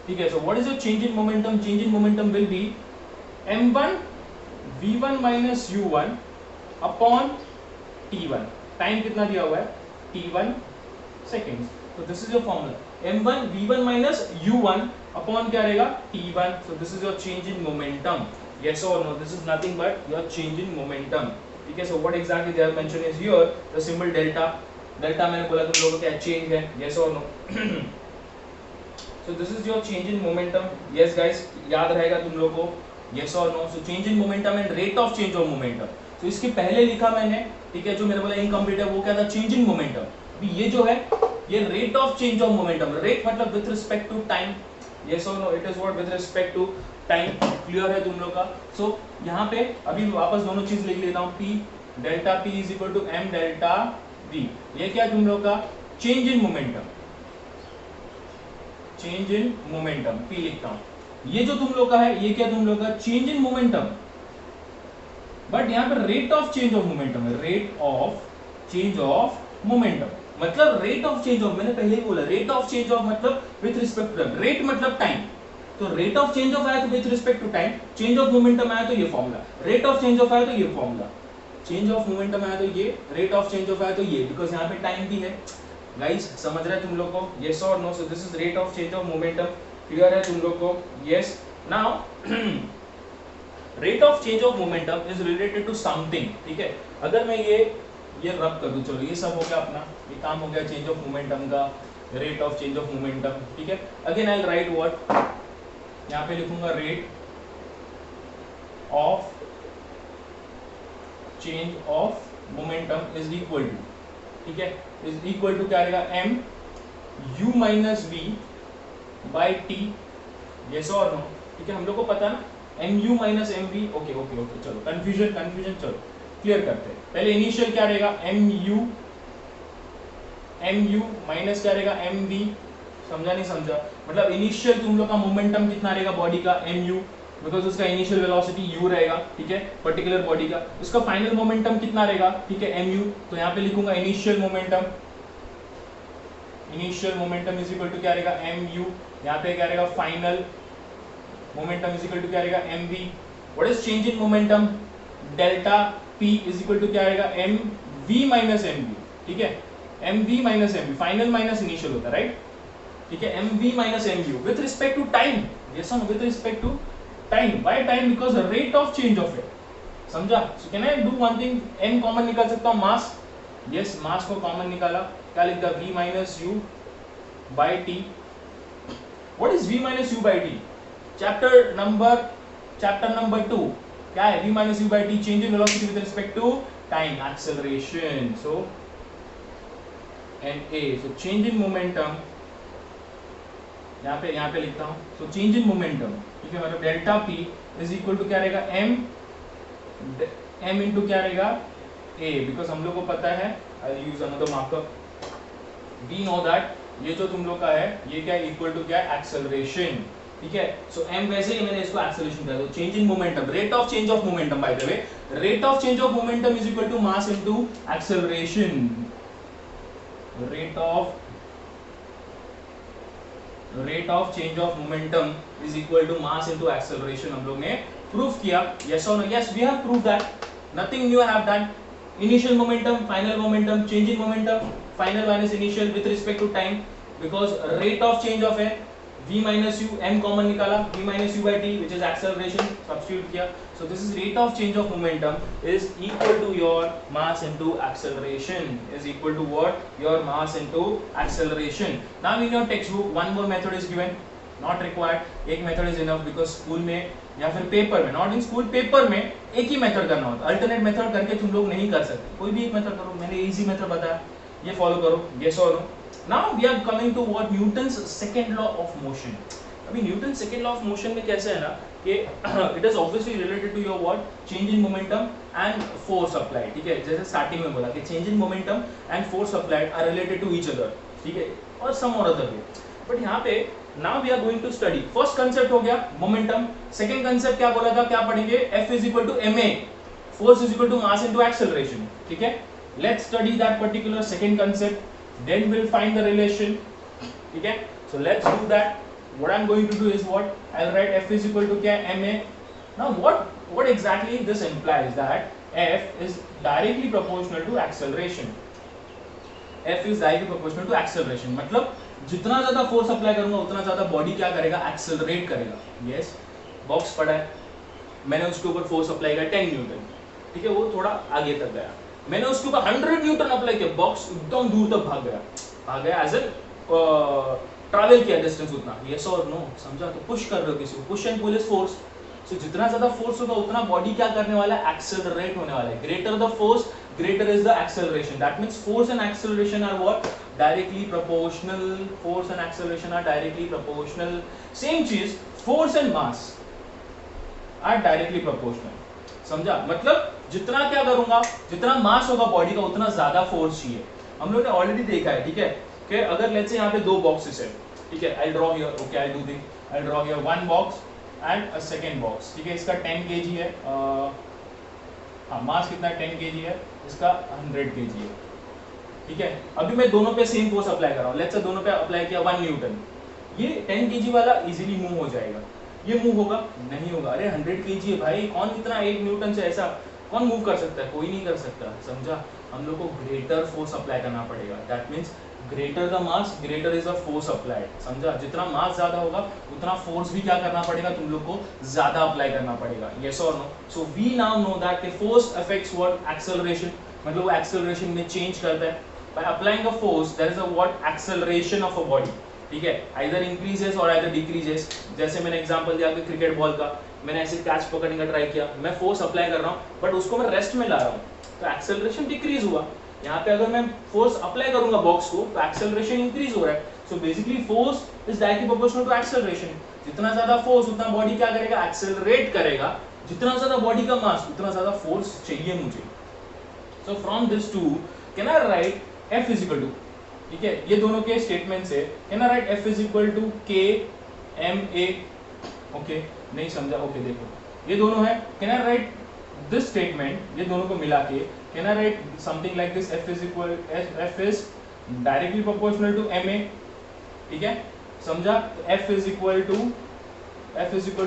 ठीक है, so what is your change in momentum? Change in momentum will be m1 v1 minus u1 upon t1. Time कितना दिया हुआ है, t1 सेकंड्स. तो this is your formula, m1 v1 minus u1 upon क्या रहेगा, t1. So this is your change in momentum. Yes or no? This is nothing but your change in momentum. ठीक है, so what exactly they have mentioned is here the symbol delta. Delta मैंने बोला तुम लोगों को क्या change है, yes or no? So this is your change in momentum. Yes guys, याद रहेगा तुम लोगों को, yes or no? So change in momentum and rate of change of momentum. So इसके पहले लिखा मैंने, ठीक है, जो मैंने बोला incomplete है वो क्या था, change in momentum. अभी ये जो है ये rate of change of momentum. Rate मतलब with respect to time. Yes or no? It is what with respect to time. Clear है तुम लोग का? सो यहाँ पे अभी वापस दोनों चीज लिख लेता हूँ, p delta p is equal to m delta v. ये क्या तुम लोग का change in momentum, change in momentum p लिखता हूँ. ये जो तुम लोग का है ये क्या तुम लोग का चेंज इन मोमेंटम, बट यहाँ पे rate of change of momentum है, rate of change of momentum मतलब रेट ऑफ चेंज ऑफ, मैंने पहले ही बोला रेट ऑफ चेंज ऑफ मतलब with respect to time, rate मतलब टाइम. तो रेट ऑफ चेंज ऑफ आया तो with respect to time, change of momentum आया तो ये formula, rate of change of आया तो ये फॉर्मूला, चेंज ऑफ मोमेंटम आया तो ये, रेट ऑफ चेंज ऑफ आया तो ये, बिकॉज यहाँ पे टाइम भी है. गाइस समझ रहे हैं तुम लोग को, यस और no? So this is rate of change of momentum. Clear है तुम लोग को? Yes. Now rate of change of momentum is related to something. ठीक है, अगर मैं ये रब कर दूं, चलो ये सब हो गया अपना, ये काम हो गया चेंज ऑफ मोमेंटम का, rate of change of momentum. ठीक है, again I will write what, यहाँ पे लिखूंगा rate of change of momentum is equal to, ठीक है, इज इक्वल टू क्या रहेगा, m u minus v by t. Yes और नो? ठीक है, हम लोग को पता ना m u minus m v. Okay okay okay, चलो कंफ्यूजन चलो क्लियर करते हैं. पहले इनिशियल क्या रहेगा, m u माइनस क्या रहेगा, m v. समझा नहीं समझा? मतलब इनिशियल तुम लोग का मोमेंटम कितना रहेगा बॉडी का, mu, बिकॉज उसका इनिशियल वेलोसिटी u रहेगा. ठीक है, पर्टिकुलर बॉडी का. उसका फाइनल मोमेंटम कितना रहेगा, ठीक है, mu. तो यहाँ पे लिखूंगा initial momentum is equal to क्या रहेगा, mu. यहाँ पे क्या रहेगा, final momentum is equal to क्या रहेगा, mv. What is change in momentum, delta p is equal to क्या रहेगा, mv माइनस mv. ठीक है, mv minus mv, final minus initial होता है, राइट? ठीक है, mv minus mu with respect to time. Yes और no? With respect to time. Why time? Because rate of change of it. समझा? So can I do one thing, m common निकाल सकता हूं, मास. यस, मास को कॉमन निकाला, क्या लिख दिया, v minus u by t. What is v minus u by t? Chapter number 2 क्या है, v minus u by t, change in velocity with respect to time, acceleration. So and a, so change in momentum यहाँ पे लिखता हूँ. सो चेंज इन मोमेंटम, ठीक है, मतलब delta p is equal to क्या रहेगा, m इंटू क्या रहेगा, a. बिकॉज हम लोग को पता है, I use another marker, we know that ये जो तुम लोग का है ये क्या इक्वल टू क्या, एक्सेलरेशन. ठीक है, सो m वैसे ही मैंने इसको एक्सेलरेशन कर दिया. Change in momentum, rate of change of momentum, by the way rate of change of momentum is equal to mass into acceleration. Rate of rate of change of momentum is equal to mass into acceleration हम लोग ने प्रूफ किया. यस और no? Yes, we have prove that. Nothing new have done. Initial momentum, final momentum, change in momentum, final minus initial with respect to time, because rate of change of है v minus u, m common निकाला, v minus u by t which is acceleration, substitute किया. So this is rate of change of momentum is equal to your mass into acceleration, is equal to what? Your mass into acceleration. Now in your textbook one more method is given, not required. एक method is enough because school में या फिर पेपर में, not in school, पेपर में एक ही मेथड करना होता है. अल्टरनेट मेथड करके तुम लोग नहीं कर सकते. कोई भी एक मेथड करो. मैंने इजी मेथड बताया, ये फॉलो करो. yes or no? Now we are coming to what Newton's second law of motion. अभी Newton's second law of motion में कैसे है ना कि it is obviously related to your what? Change in momentum and force applied. ठीक है, जैसे स्टार्टिंग में बोला कि change in momentum and force applied are related to each other. ठीक है, और some or other way. But यहाँ पे now we are going to study. First concept हो गया momentum. Second concept क्या बोला था, क्या पढ़ेंगे? F is equal to ma. Force is equal to mass into acceleration. ठीक है, let's study that particular second concept. Then we'll find the relation. Okay, so let's do that. What I'm going to do is what? I'll write F is equal to क्या? ma. Now what exactly this implies? That F is directly proportional to acceleration. F is directly proportional to acceleration. मतलब जितना ज्यादा फोर्स अप्लाई करूंगा उतना ज्यादा बॉडी क्या करेगा? एक्सेलरेट करेगा. यस, बॉक्स पड़ा है, मैंने उसके ऊपर फोर्स अप्लाई किया 10 न्यूटन. ठीक है, वो थोड़ा आगे तक गया. मैंने उसके ऊपर 100 न्यूटन अप्लाई किया, बॉक्स एकदम दूर तक भाग गया एज एन ट्रैवल किया डिस्टेंस उतना. यस और नो? समझा? तो पुश कर रहे हो किसी को, push and pull is force. So जितना ज्यादा फोर्स होगा उतना बॉडी क्या करने वाला है? एक्सेलरेट होने वाला है. Greater the force, greater is the acceleration. That means force and acceleration are what? Directly proportional. Force and acceleration are directly proportional. Same चीज, force and mass are directly proportional. समझा? मतलब जितना क्या करूंगा, जितना मास होगा बॉडी का उतना ज्यादा फोर्स चाहिए. हम लोग ने ऑलरेडी देखा है. ठीक है, कि अगर लेट्स से यहाँ पे दो बॉक्सेस है. ठीक है, I draw here. Okay, I do think I draw here one box and a second box. ठीक है, इसका 10 kg है. हाँ, मास कितना 10 kg है, इसका 100 kg है. ठीक है, अभी मैं दोनों पे सेम फोर्स अप्लाई कर रहा हूँ. लेट्स से दोनों पे अप्लाई किया 1 न्यूटन. ये 10 kg वाला इजीली मूव हो जाएगा. ये मूव होगा? नहीं होगा. अरे 100 kg है भाई, कौन इतना 1 न्यूटन से ऐसा कौन मूव कर सकता है? कोई नहीं कर सकता. समझा? हम लोग को ग्रेटर फोर्स अप्लाई करना पड़ेगा. That means greater the mass, greater is the force applied. समझा? जितना मास ज्यादा होगा उतना फोर्स भी क्या करना पड़ेगा? तुम लोग को ज्यादा अप्लाई करना पड़ेगा. यस और no? So we now know that the force affects what? Acceleration. मतलब वो एक्सेलरेशन में चेंज करता है. By applying a force there is a what? Acceleration of a body. ठीक है, आइदर इंक्रीजेस और आइदर डिक्रीजेस. जैसे मैंने एग्जांपल दिया कि क्रिकेट बॉल का, मैंने ऐसे कैच पकड़ने का ट्राई किया, मैं फोर्स अप्लाई कर रहा हूँ बट उसको मैं रेस्ट में ला रहा हूँ, तो एक्सेलरेशन डिक्रीज हुआ. यहाँ पे अगर मैं फोर्स अप्लाई करूंगा बॉक्स को तो एक्सेलरेशन इंक्रीज हो रहा है. So basically force is directly proportional to acceleration. जितना ज्यादा फोर्स उतना बॉडी क्या करेगा? एक्सेलरेट करेगा. जितना ज्यादा बॉडी का मास उतना ज्यादा फोर्स चाहिए मुझे. So from this two can I write F is equal to, ठीक है, ये दोनों के स्टेटमेंट से can I write F is equal to K M A. Okay, नहीं समझा? ओके, देखो ये दोनों है. Can I write this statement, ये दोनों को मिला के can I write something like this? F is directly proportional to MA. ठीक है, समझा? F is equal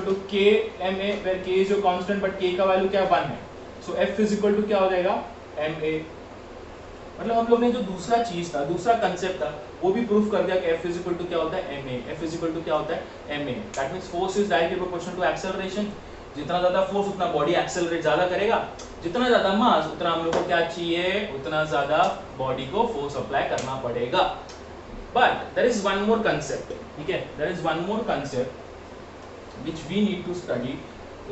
to K MA, where K is your constant but K का वैल्यू क्या? 1 है. So F is equal to क्या हो जाएगा? MA. मतलब हम लोग ने जो दूसरा चीज था, दूसरा कंसेप्ट था, वो भी प्रूफ कर दिया कि F इज इक्वल टू क्या होता है? MA. F is equal to क्या होता है? MA. That means force is directly proportional to acceleration. जितना ज्यादा फोर्स उतना बॉडी एक्सेलरेट ज्यादा करेगा. जितना ज्यादा मास उतना हम लोग को क्या चाहिए? उतना ज्यादा बॉडी को फोर्स अप्लाई करना पड़ेगा. But there is one more concept. ठीक है, there is one more concept which we need to study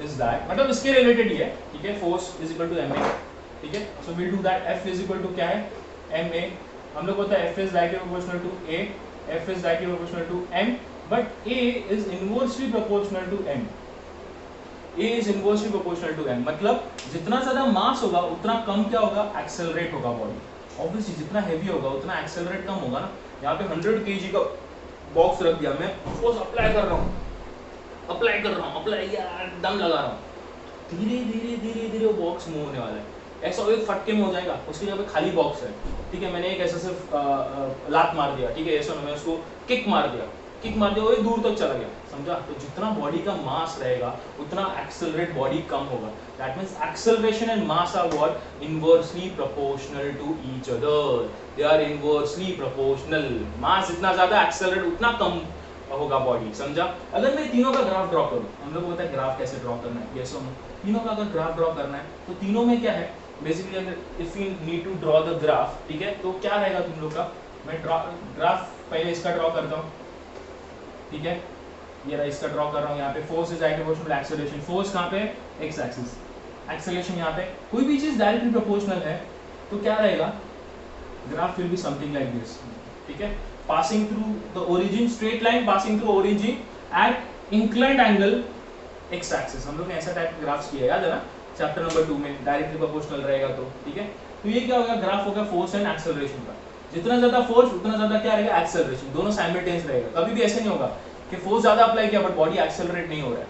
is that, मतलब इसके रिलेटेड ही है. ठीक है, force is equal to MA. ठीक है, so will do that. F is equal to क्या है? MA. हम लोग होता है F is directly proportional to A, F is directly proportional to M, but A is inversely proportional to M. A is inversely proportional to M. मतलब जितना ज्यादा मास होगा उतना कम क्या होगा? एक्सेलरेट होगा बॉडी. ऑब्वियसली जितना हैवी होगा उतना एक्सेलरेट कम होगा ना. यहाँ पे 100 kg का बॉक्स रख दिया, मैं फोर्स अप्लाई कर रहा हूँ, अप्लाई यार दम लगा रहा हूँ, धीरे धीरे वो बॉक्स मूव होने वाला है. ऐसा एक फटके में हो जाएगा. उसके जगह पे खाली बॉक्स है. ठीक है, मैंने एक ऐसा सिर्फ लात मार दिया. ठीक है, ऐसा मैं उसको किक मार दिया, किक मारते हुए दूर तक चला गया, समझा। तो जितना बॉडी का मास रहेगा उतना एक्सेलरेट बॉडी कम होगा। That means acceleration and mass are what inversely proportional to each other, they are inversely proportional. Mass जितना ज्यादा एक्सेलरेट उतना कम होगा बॉडी, समझा। अगर मैं तीनों का ग्राफ ड्रॉ करूं, हम लोग बोलते हैं ग्राफ कैसे ड्रॉ करना है, यस और नो। तीनों का अगर ग्राफ ड्रॉ करना है तो तीनों में क्या है बेसिकली, अगर if you need to draw the graph, ठीक है, तो क्या रहेगा तुम लोग का। मैं ग्राफ पहले इसका ड्रॉ करता हूँ, ठीक है, ये रहा, इसका ड्रॉ कर रहा हूँ। यहाँ पे force is directly proportional acceleration, force कहाँ पे, एक्स एक्सिस, एक्सेलरेशन यहाँ पे। कोई भी चीज डायरेक्टली प्रोपोर्शनल है तो क्या रहेगा, graph will be something like this, ठीक है। Passing through the origin, straight line passing through origin at inclined angle x axis. हम लोग ने ऐसा टाइप ग्राफ्स किया, याद है ना, चैप्टर नंबर 2 में, डायरेक्टली प्रोपोर्शनल रहेगा तो, ठीक है। तो ये क्या होगा, ग्राफ होगा फोर्स एंड एक्सेलरेशन का। जितना ज्यादा फोर्स उतना ज्यादा क्या रहेगा, एक्सेलरेशन, दोनों साइमल्टेनियस रहेगा। कभी भी ऐसे नहीं होगा कि फोर्स ज्यादा अप्लाई किया बट बॉडी एक्सेलरेट नहीं हो रहा है,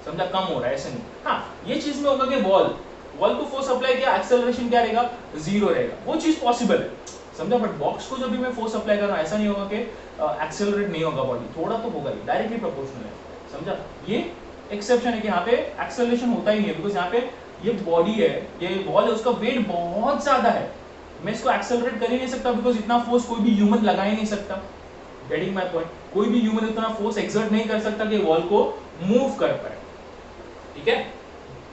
समझा, कम हो रहा है, ऐसे नहीं। हाँ, ये चीज में होगा कि वॉल को फोर्स अप्लाई किया, एक्सेलरेशन क्या रहेगा, जीरो रहेगा, वो चीज पॉसिबल है, समझा। बट बॉक्स को जब भी मैं फोर्स अप्लाई कर रहा हूं, ऐसा नहीं होगा कि एक्सेलरेट नहीं होगा बॉडी, थोड़ा तो होगा ही, डायरेक्टली प्रोपोर्शनल है, समझा। ये एक्सेप्शन है कि यहाँ पे एक्सेलरेशन होता ही नहीं है, बिकॉज यहाँ पे ये बॉडी है, ये बॉल है, उसका वेट बहुत ज्यादा है, मैं इसको एक्सेलरेट कर ही नहीं सकता, बिकॉज इतना फोर्स कोई भी ह्यूमन लगा ही नहीं सकता। गेटिंग माय पॉइंट, कोई भी ह्यूमन इतना फोर्स एक्सर्ट नहीं कर सकता कि वॉल को मूव कर पाए, ठीक है।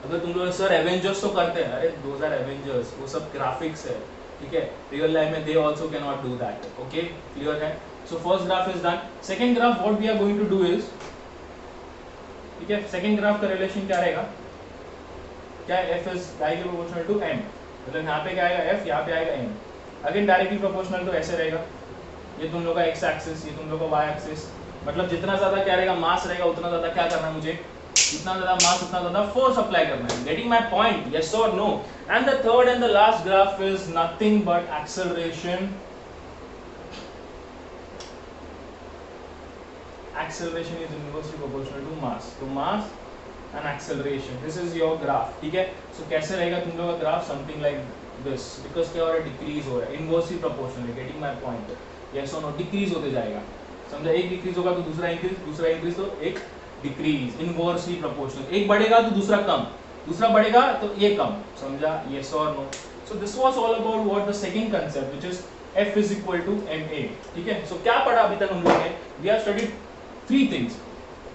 अगर तुम लोग सर एवेंजर्स तो करते हैं, अरे दोज आर एवेंजर्स, वो सब ग्राफिक्स है, ठीक है। रियल लाइफ में they also can not do that, okay, clear है। So first graph is done. Second graph what we are going to do is, ठीक है, सेकंड ग्राफ का रिलेशन क्या रहेगा, क्या f is directly proportional to m, मतलब यहाँ पे क्या आएगा f, यहाँ पे आएगा m, अगेन डायरेक्टली प्रोपोर्शनल, तो ऐसे रहेगा, ये तुम लोग का x एक्सिस, ये तुम लोग का y एक्सिस, मतलब जितना ज्यादा क्या रहेगा, मास रहेगा, उतना ज्यादा क्या करना है मुझे, जितना ज्यादा मास उतना ज्यादा फोर्स अप्लाई करना है। गेटिंग माय पॉइंट, यस और no. And the third and the last graph is nothing but acceleration, acceleration is inversely proportional to mass, to mass and acceleration, this is your graph, ठीक है। so कैसे रहेगा तुम लोग का graph, something like this, because क्या हो रहा है, डिक्रीज हो रहा है, inversely proportional, getting my point, yes or no, decrease होते जाएगा, समझा। एक डिक्रीज होगा तो दूसरा इंक्रीज, दूसरा इंक्रीज तो एक डिक्रीज, इनवर्सली प्रोपोर्शनल, एक बढ़ेगा तो दूसरा कम, दूसरा बढ़ेगा तो ये कम, समझा, yes or no। so this was all about what the second concept, which is f is equal to ma, ठीक है। so क्या पढ़ा अभी तक हम लोग ने, we have studied three things।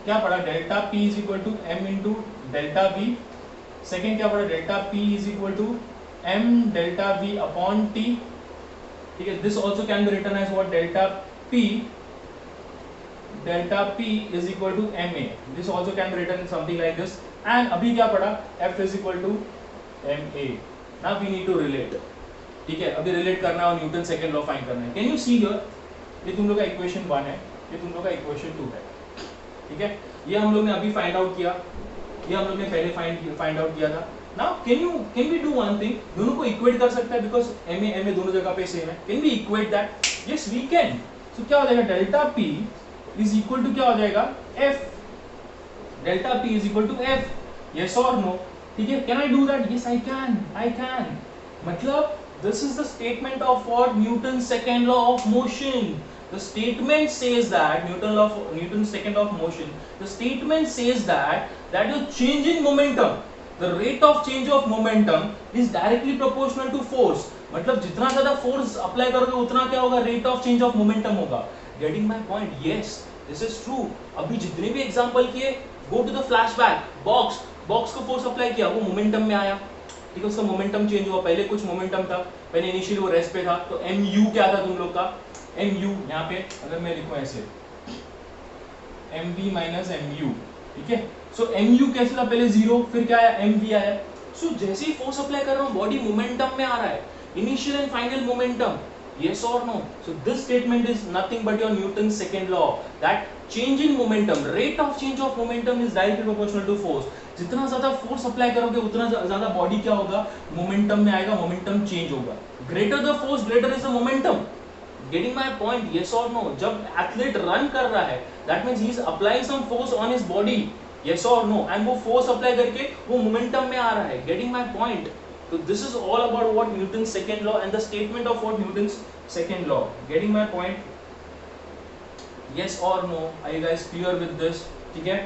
क्या पढ़ा, delta P is equal to m into delta V। Second क्या पढ़ा, delta P is equal to m delta V upon T, ठीक है। This also can be written as what, delta P is equal to ma, this also can be written something like this. And अभी क्या पढ़ा, f is equal to ma। Now we need to relate, ठीक है, अभी रिलेट करना है और न्यूटन सेकंड लॉ फाइंड करना है। कैन यू सी हियर, ये तुम लोग का इक्वेशन 1 है, ये तुम लोग का इक्वेशन 2 है, ठीक है। ये हम लोग ने अभी फाइंड आउट किया, ये हम लोग ने पहले फाइंड आउट किया था। Now can we do one thing, दोनों को इक्वेट कर सकता है, बिकॉज ma दोनों जगह पे सेम है। Can we equate that, yes we can. सो क्या हो जाएगा, delta p is equal to क्या हो जाएगा, f, delta p is equal to f, yes और नो, ठीक है। Can I do that, yes I can. मतलब this is the statement of what, Newton second law of motion. The statement says that Newton's second law of motion. The statement says that your change in momentum, the rate of change of momentum is directly proportional to force. मतलब जितना ज्यादा फोर्स अप्लाई करोगे उतना क्या होगा, rate of change of momentum होगा। Getting my point, yes this is true. अभी जितने भी एग्जांपल किए, go to the flashback, box को फोर्स अप्लाई किया, वो मोमेंटम में आया, ठीक है, उसका मोमेंटम चेंज हुआ। पहले कुछ मोमेंटम था, पहले इनिशियली वो रेस्ट पे था, तो mu क्या था तुम लोग का, mu, यहाँ पे अगर मैं लिखूं ऐसे mv माइनस mu, ठीक है। सो mu कैसे था, पहले 0, फिर क्या आया, mv आया। सो जैसे ही फोर्स अप्लाई कर रहा हूँ, बॉडी मोमेंटम में आ रहा है, initial and final momentum, yes or no। so this statement is nothing but your Newton's second law, that change in momentum, rate of change of momentum is directly proportional to force। जितना ज्यादा फोर्स अप्लाई करोगे उतना ज्यादा बॉडी क्या होगा, मोमेंटम में आएगा, मोमेंटम चेंज होगा। Greater the force greater is the momentum. Getting my point, yes or no। जब एथलीट रन कर रहा है, that means he is applying some force on his body, yes or no, and वो फोर्स अप्लाई करके वो मोमेंटम में आ रहा है। Getting my point. So this is all about what Newton's second law and the statement of what Newton's second law. Getting my point? yes or no? Are you guys clear with this? ठीक है,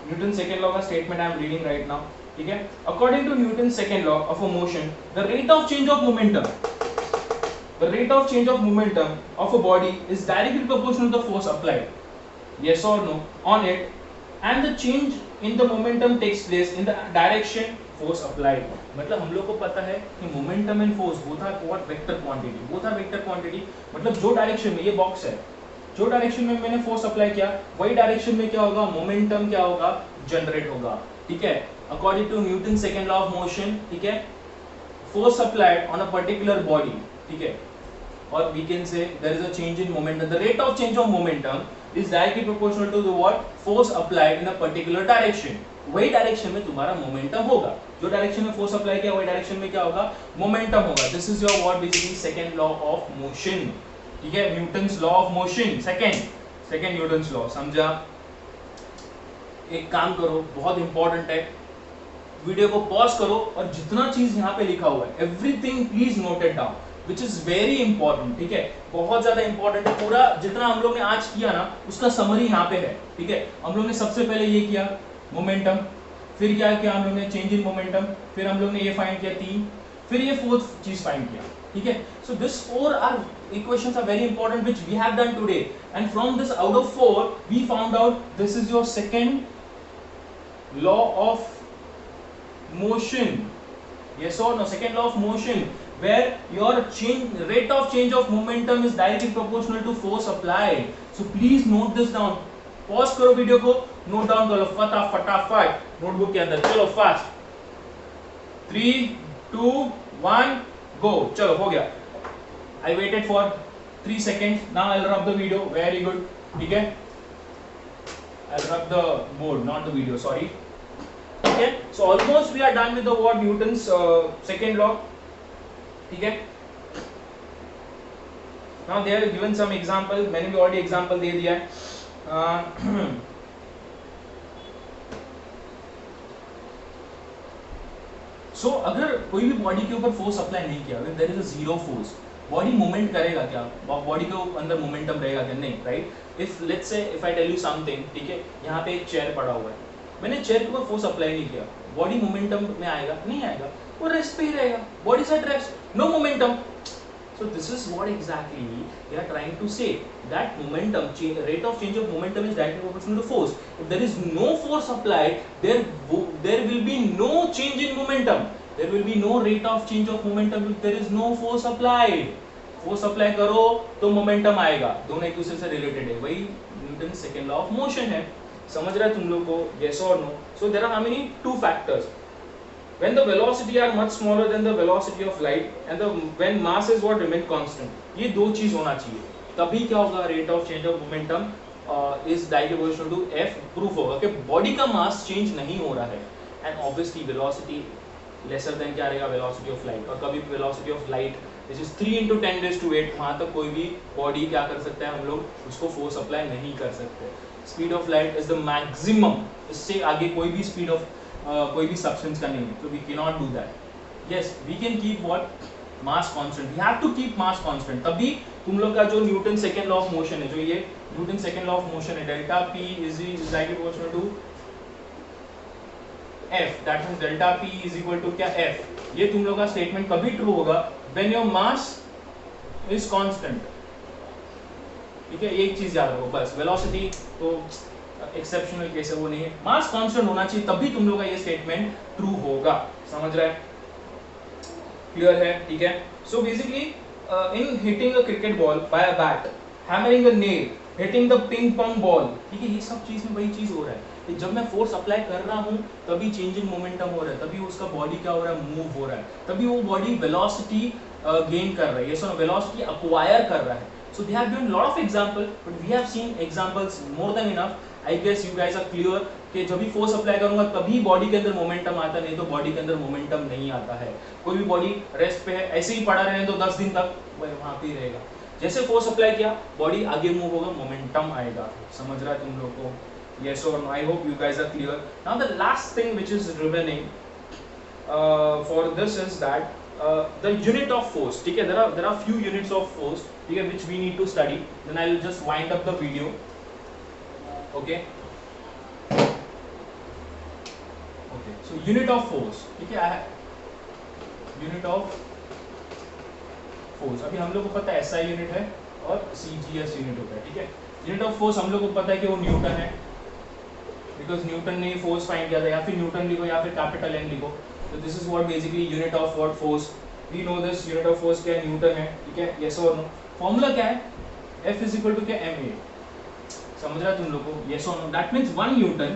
न्यूटन सेकेंड लॉ का statement I am reading right now. ठीक है, according to Newton second law of a motion, the rate of change of momentum, the rate of change of momentum of a body is directly proportional to the force applied, yes or no, on it, and the change in the momentum takes place in the direction force applied. मतलब हम लोग को पता है कि momentum and force both are what vector quantity, both are vector quantity. मतलब जो डायरेक्शन में, ये बॉक्स है, जो डायरेक्शन में मैंने फोर्स अप्लाई किया वही डायरेक्शन में क्या होगा, मोमेंटम क्या होगा, जनरेट होगा. ठीक है, according to Newton second law of motion. ठीक है, force applied on a particular body. ठीक है, or we can say there is a change in momentum. The rate of change of momentum is directly proportional to the what, force applied in a particular direction. वही डायरेक्शन में तुम्हारा मोमेंटम होगा, जो डायरेक्शन में फोर्स अप्लाई किया वही डायरेक्शन में क्या होगा, मोमेंटम होगा. This is your what basically second law of motion. ठीक है, Newton's law of motion, second Newton's law. समझा? एक काम करो, बहुत इंपॉर्टेंट है, वीडियो को पॉज करो और जितना चीज यहाँ पे लिखा हुआ है everything please note it down, which is very important. ठीक है, बहुत ज्यादा इंपॉर्टेंट है. पूरा जितना हम लोग ने आज किया ना उसका समरी यहाँ पे है. ठीक है, हम लोग ने सबसे पहले ये किया मोमेंटम, फिर क्या किया हम लोग ने, चेंज इन मोमेंटम, फिर हम लोग ने ये फाइंड किया 3, फिर ये 4th चीज फाइंड किया. ठीक है, so this 4 are equations are very important which we have done today, and from this out of 4 we found out this is your second law of motion, yes or no, second law of motion, where your rate of change of momentum is directly proportional to force applied. So please note this down. Pause करो वीडियो को, नोट डाउन करो फटाफट नोटबुक के अंदर. चलो फास्ट, 3 2 1 गो. चलो हो गया. I waited for 3 seconds. Now I'll rub the video. Very good. ठीक है, I'll rub the board, not the video. Sorry. Okay, so almost we are done with the what Newton's second law. ठीक है, now they have given some example, मैंने भी already example दे दिया है. So अगर कोई भी बॉडी के ऊपर फोर्स अप्लाई नहीं किया, अगर there is a zero force, body movement करेगा क्या, बॉडी के अंदर मोमेंटम रहेगा क्या, नहीं, right. If let's say if I tell you something, ठीक है, यहाँ पे एक चेयर पड़ा हुआ है, मैंने चेयर के ऊपर फोर्स अप्लाई नहीं किया, बॉडी मोमेंटम में आएगा, नहीं आएगा, वो रेस्ट पे ही रहेगा, body set rest, no momentum. So this is what exactly we are trying to say, that momentum, rate of change of momentum is directly proportional to force. If there is no force applied, there will be no change in momentum. There will be no rate of change of momentum if there is no force applied. Force apply करो तो मोमेंटम आएगा, दोनों एक दूसरे से रिलेटेड है, वही Newton second law of motion है. समझ रहा है तुम लोग को, yes or no? So there are how many, 2 factors. When the velocity are much smaller than the velocity of light, and when mass is what remain constant, ये दो चीज होना चाहिए, तभी क्या होगा, rate of change of momentum is directly proportional to f. Proof होगा कि बॉडी का मास चेंज नहीं हो रहा है, and obviously velocity lesser than क्या रहेगा, वेलोसिटी ऑफ लाइट. और कभी velocity of light which is 3 × 10⁸, वहां तक कोई भी बॉडी क्या कर सकता है, हम लोग उसको फोर्स अप्लाई नहीं कर सकते. Speed of light is the maximum, इससे आगे कोई भी स्पीड ऑफ कोई भी सब्सटेंस का नहीं है, तो we can not do that. Yes, we can keep what, mass constant. We have to keep mass constant, तभी तुम लोग का जो Newton second law of motion है, जो ये Newton second law of motion है, delta p is directly proportional to f, that means delta p is equal to क्या, f. ये तुम लोग का स्टेटमेंट कभी ट्रू होगा, when your mass is constant. ठीक है, एक चीज याद रखो बस, वेलोसिटी तो एक्सेप्शनल केस है, वो नहीं है, मास कांस्टेंट होना चाहिए, तभी तुम लोग का ये स्टेटमेंट ट्रू होगा. समझ रहा है, क्लियर है? ठीक है, so basically in hitting a cricket ball by a bat, hammering a nail, hitting the ping pong ball, ठीक है, ये सब चीज में वही चीज हो रहा है कि जब मैं फोर्स अप्लाई कर रहा हूँ तभी चेंज इन मोमेंटम हो रहा है, तभी उसका बॉडी क्या हो रहा है, मूव हो रहा है, तभी वो बॉडी वेलोसिटी गेन कर रहा है, ये वेलोसिटी अक्वायर कर रहा है. So they have given lot of example, but we have seen examples more than enough. I guess you guys are clear कि जब भी फोर्स अप्लाई करूंगा तभी बॉडी के अंदर मोमेंटम आता, नहीं तो बॉडी के अंदर मोमेंटम नहीं आता है. कोई भी बॉडी रेस्ट पे है, ऐसे ही पड़ा रहने तो 10 दिन तक वहाँ पे ही रहेगा. जैसे फोर्स अप्लाई किया बॉडी आगे मूव होगा, मोमेंटम आएगा. समझ रहा है तुम लोग को? Yes or no? I hope you guys are clear. Now the last thing which is remaining for this is that the unit of force, ठीक है, there are few units of force, ठीक है, which we need to study. Then I will just wind up the video. Okay. Okay. So unit of force, ठीक है, unit of force. अभी हम लोग को पता है SI यूनिट है और CGS यूनिट होता है, ठीक है. यूनिट ऑफ फोर्स हम लोग को पता है कि वो न्यूटन है, बिकॉज न्यूटन ने फोर्स फाइंड किया था. या फिर न्यूटन लिखो या फिर कैपिटल N लिखो. तो this is what basically unit of what force. We know this unit of force क्या है, न्यूटन है, ठीक है. यस और नो. फॉर्मूला क्या है, F इज इक्वल टू क्या, ma. समझ रहा तुम लोग को, यस और no. That means 1 Newton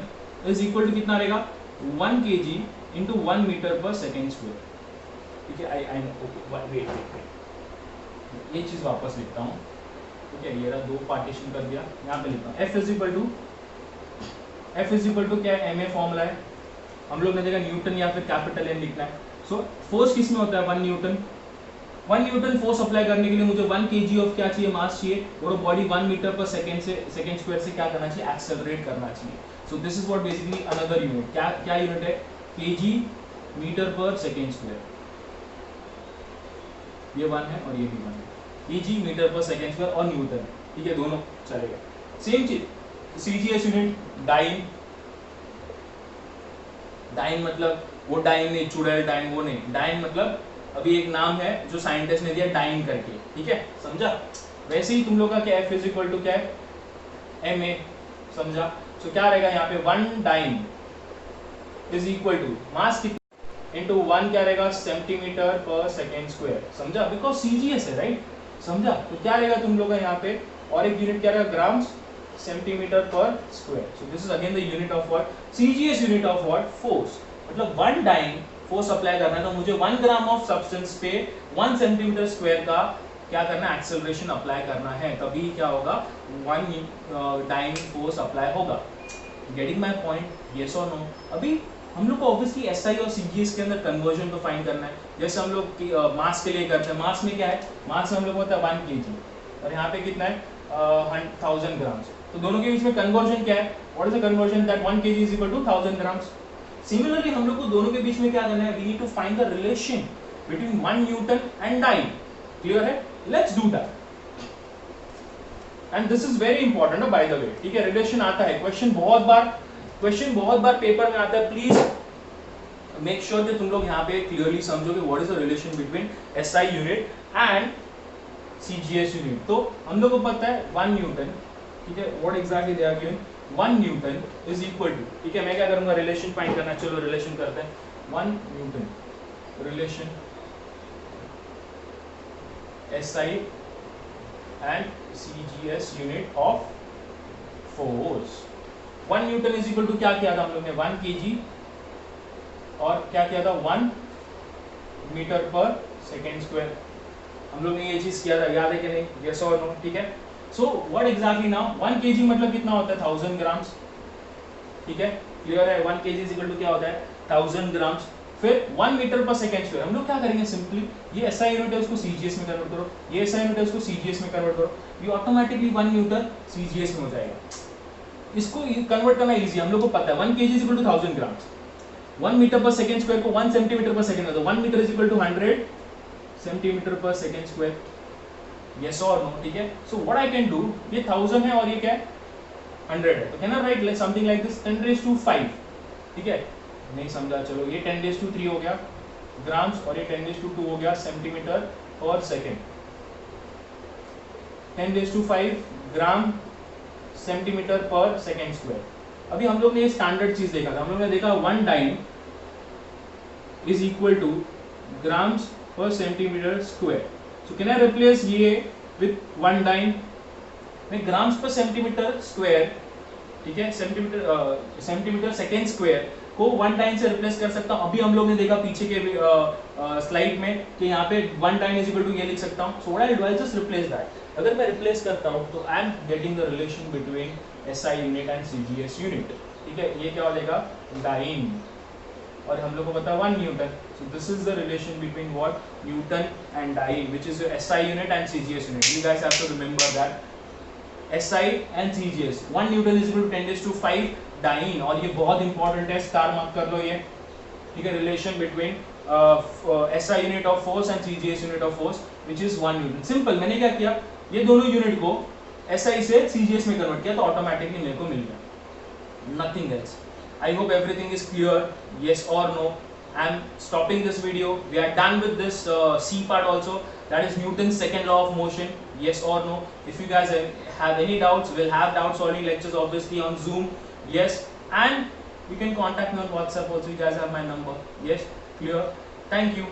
is equal to कितना रहेगा, 1 kg into 1 metre per second square, ठीक है. आई नो, वेट ये चीज वापस लिखता हूँ, ठीक है. ये रहा, दो पार्टीशन कर दिया, यहाँ पे लिखता हूँ. F इज इक्वल टू क्या है, ma फॉर्मूला है. हम लोग ने देखा न्यूटन या फिर कैपिटल N लिखना है. सो फोर्स किस में होता है, 1 न्यूटन. 1 न्यूटन फोर्स अप्लाई करने के लिए मुझे 1 kg ऑफ क्या चाहिए, मास चाहिए. और body 1 metre per second square से क्या करना चाहिए, एक्सेलरेट करना चाहिए. सो this is what basically another unit. क्या यूनिट है, kg metre per second square. ये 1 है और ये भी 1 है. kg metre per second square और न्यूटन, ठीक है, दोनों चलेगा. सेम चीज CGS यूनिट, डाइन. डाइन मतलब वो डाइन नहीं, चुड़ैल डाइन वो नहीं. डाइन मतलब अभी एक नाम है जो साइंटिस्ट ने दिया, डाइन करके, ठीक है, समझा. वैसे ही तुम लोग का क्या, F इज इक्वल टू क्या है, ma, समझा. सो क्या रहेगा यहाँ पे, 1 dyne is equal to mass कितना इनटू 1 क्या रहेगा, सेंटीमीटर पर सेकेंड स्क्वायर, समझा. बिकॉज CGS है, राइट, समझा. तो क्या रहेगा तुम लोग का यहाँ पे, और एक यूनिट क्या रहेगा, ग्राम्स सेंटीमीटर पर square. So this is again the unit of what, CGS unit of what, force. मतलब 1 डाइन फोर्स अप्लाई करना है तो मुझे 1 ग्राम ऑफ सब्सटेंस पे 1 सेंटीमीटर स्क्वायर का क्या करना है, एक्सेलरेशन अप्लाई करना है. तभी क्या होगा, 1 डाइन फोर्स अप्लाई होगा. गेटिंग माय पॉइंट, यस और नो. अभी हम लोग को ऑब्वियसली SI और CGS के अंदर कन्वर्जन को फाइंड करना है. जैसे हम लोग मास के लिए करते हैं. मास में क्या है, मास में हम लोग को होता है 1 kg और यहाँ पे कितना है, 1000 ग्राम्स. तो दोनों के बीच में कन्वर्जन क्या है, what is the conversion, that 1 kg is equal to 1000 grams. Similarly हम लोग को दोनों के बीच में क्या करना है, we need to find the relation between 1 newton and dyne. Clear है, let's do that. And this is very important by the way, ठीक है. रिलेशन आता है, क्वेश्चन बहुत बार पेपर में आता है. प्लीज मेक श्योर कि तुम लोग यहाँ पे क्लियरली समझो कि what is the relation between SI unit and CGS unit. तो हम लोग को पता है 1 न्यूटन, ठीक है. What exactly they are given, 1 Newton is equal to, ठीक है. मैं क्या करूंगा, रिलेशन फाइंड करना. चलो रिलेशन करते हैं. 1 Newton relation SI and CGS unit of force. 1 Newton is equal to क्या किया था हम लोग ने, 1 kg और क्या किया था, 1 मीटर पर सेकेंड स्क्वायर. हम लोग ने ये चीज किया था, याद है कि नहीं, यस और नो, ठीक है. So what exactly now, 1 kg मतलब कितना होता है, 1000 ग्राम्स, ठीक है. क्लियर है, 1 kg इज इक्वल टू क्या होता है, 1000 ग्राम्स. फिर 1 मीटर पर सेकेंड स्क्वायर. हम लोग क्या करेंगे, सिंपली ये SI यूनिट है उसको CGS में कन्वर्ट करो, ये SI यूनिट है उसको CGS में कन्वर्ट करो. ये ऑटोमेटिकली 1 न्यूटन CGS में हो जाएगा. इसको कन्वर्ट करना इजी, हम लोग को पता है 1 kg is equal to 1000 grams. 1 metre per second square को 1 सेंटीमीटर पर सेकेंड होता है. 1 metre is equal to 100 centimetre per second square. Yes और नो, ठीक है. So what I can do, ये 1000 है और ये क्या है, 100 है. तो can I write something like this, 10⁵, ठीक है. नहीं समझा, चलो ये 10⁵ हो गया ग्राम्स और ये 10⁵ हो गया सेंटीमीटर पर सेकेंड. 10⁵ ग्राम सेंटीमीटर पर सेकेंड स्क्वायर. अभी हम लोग ने ये स्टैंडर्ड चीज देखा था. हम लोग ने देखा 1 dyne is equal to grams per centimetre square. So can I replace ये विथ 1 डाइन में ग्राम्स पर सेंटीमीटर स्क्वायर, ठीक है. सेंटीमीटर सेकेंड स्क्वायर को 1 डाइन से रिप्लेस कर सकता हूं. अभी हम लोग ने देखा पीछे के स्लाइड में कि यहाँ पे 1 डाइन इज इक्वल टू ये लिख सकता हूँ. सो what I do, I just replace that. अगर मैं रिप्लेस करता हूँ तो आई am getting the relation between SI unit and CGS unit, ठीक है. ये क्या हो जाएगा, डाइन, और हम लोग को पता है 1 Newton. So this is the relation between what, Newton and dyne, which is SI unit and CGS unit. You guys have to remember that SI and CGS. 1 Newton is equal to 10⁵ dyne. और ये बहुत इंपॉर्टेंट है, स्टार मार्क कर लो ये, ठीक है. Relation between SI unit of force and CGS unit of force, which is 1 Newton. Simple. मैंने क्या किया, ये दोनों यूनिट को SI से CGS में कन्वर्ट किया तो ऑटोमेटिकली मेरे को मिल गया. Nothing else. I hope everything is clear. Yes or no. I'm stopping this video. We are done with this C part also. That is Newton's second law of motion. Yes or no. If you guys have any doubts, we'll have doubt solving lectures obviously on Zoom. Yes, and you can contact me on WhatsApp also. You guys have my number. Yes, clear. Thank you.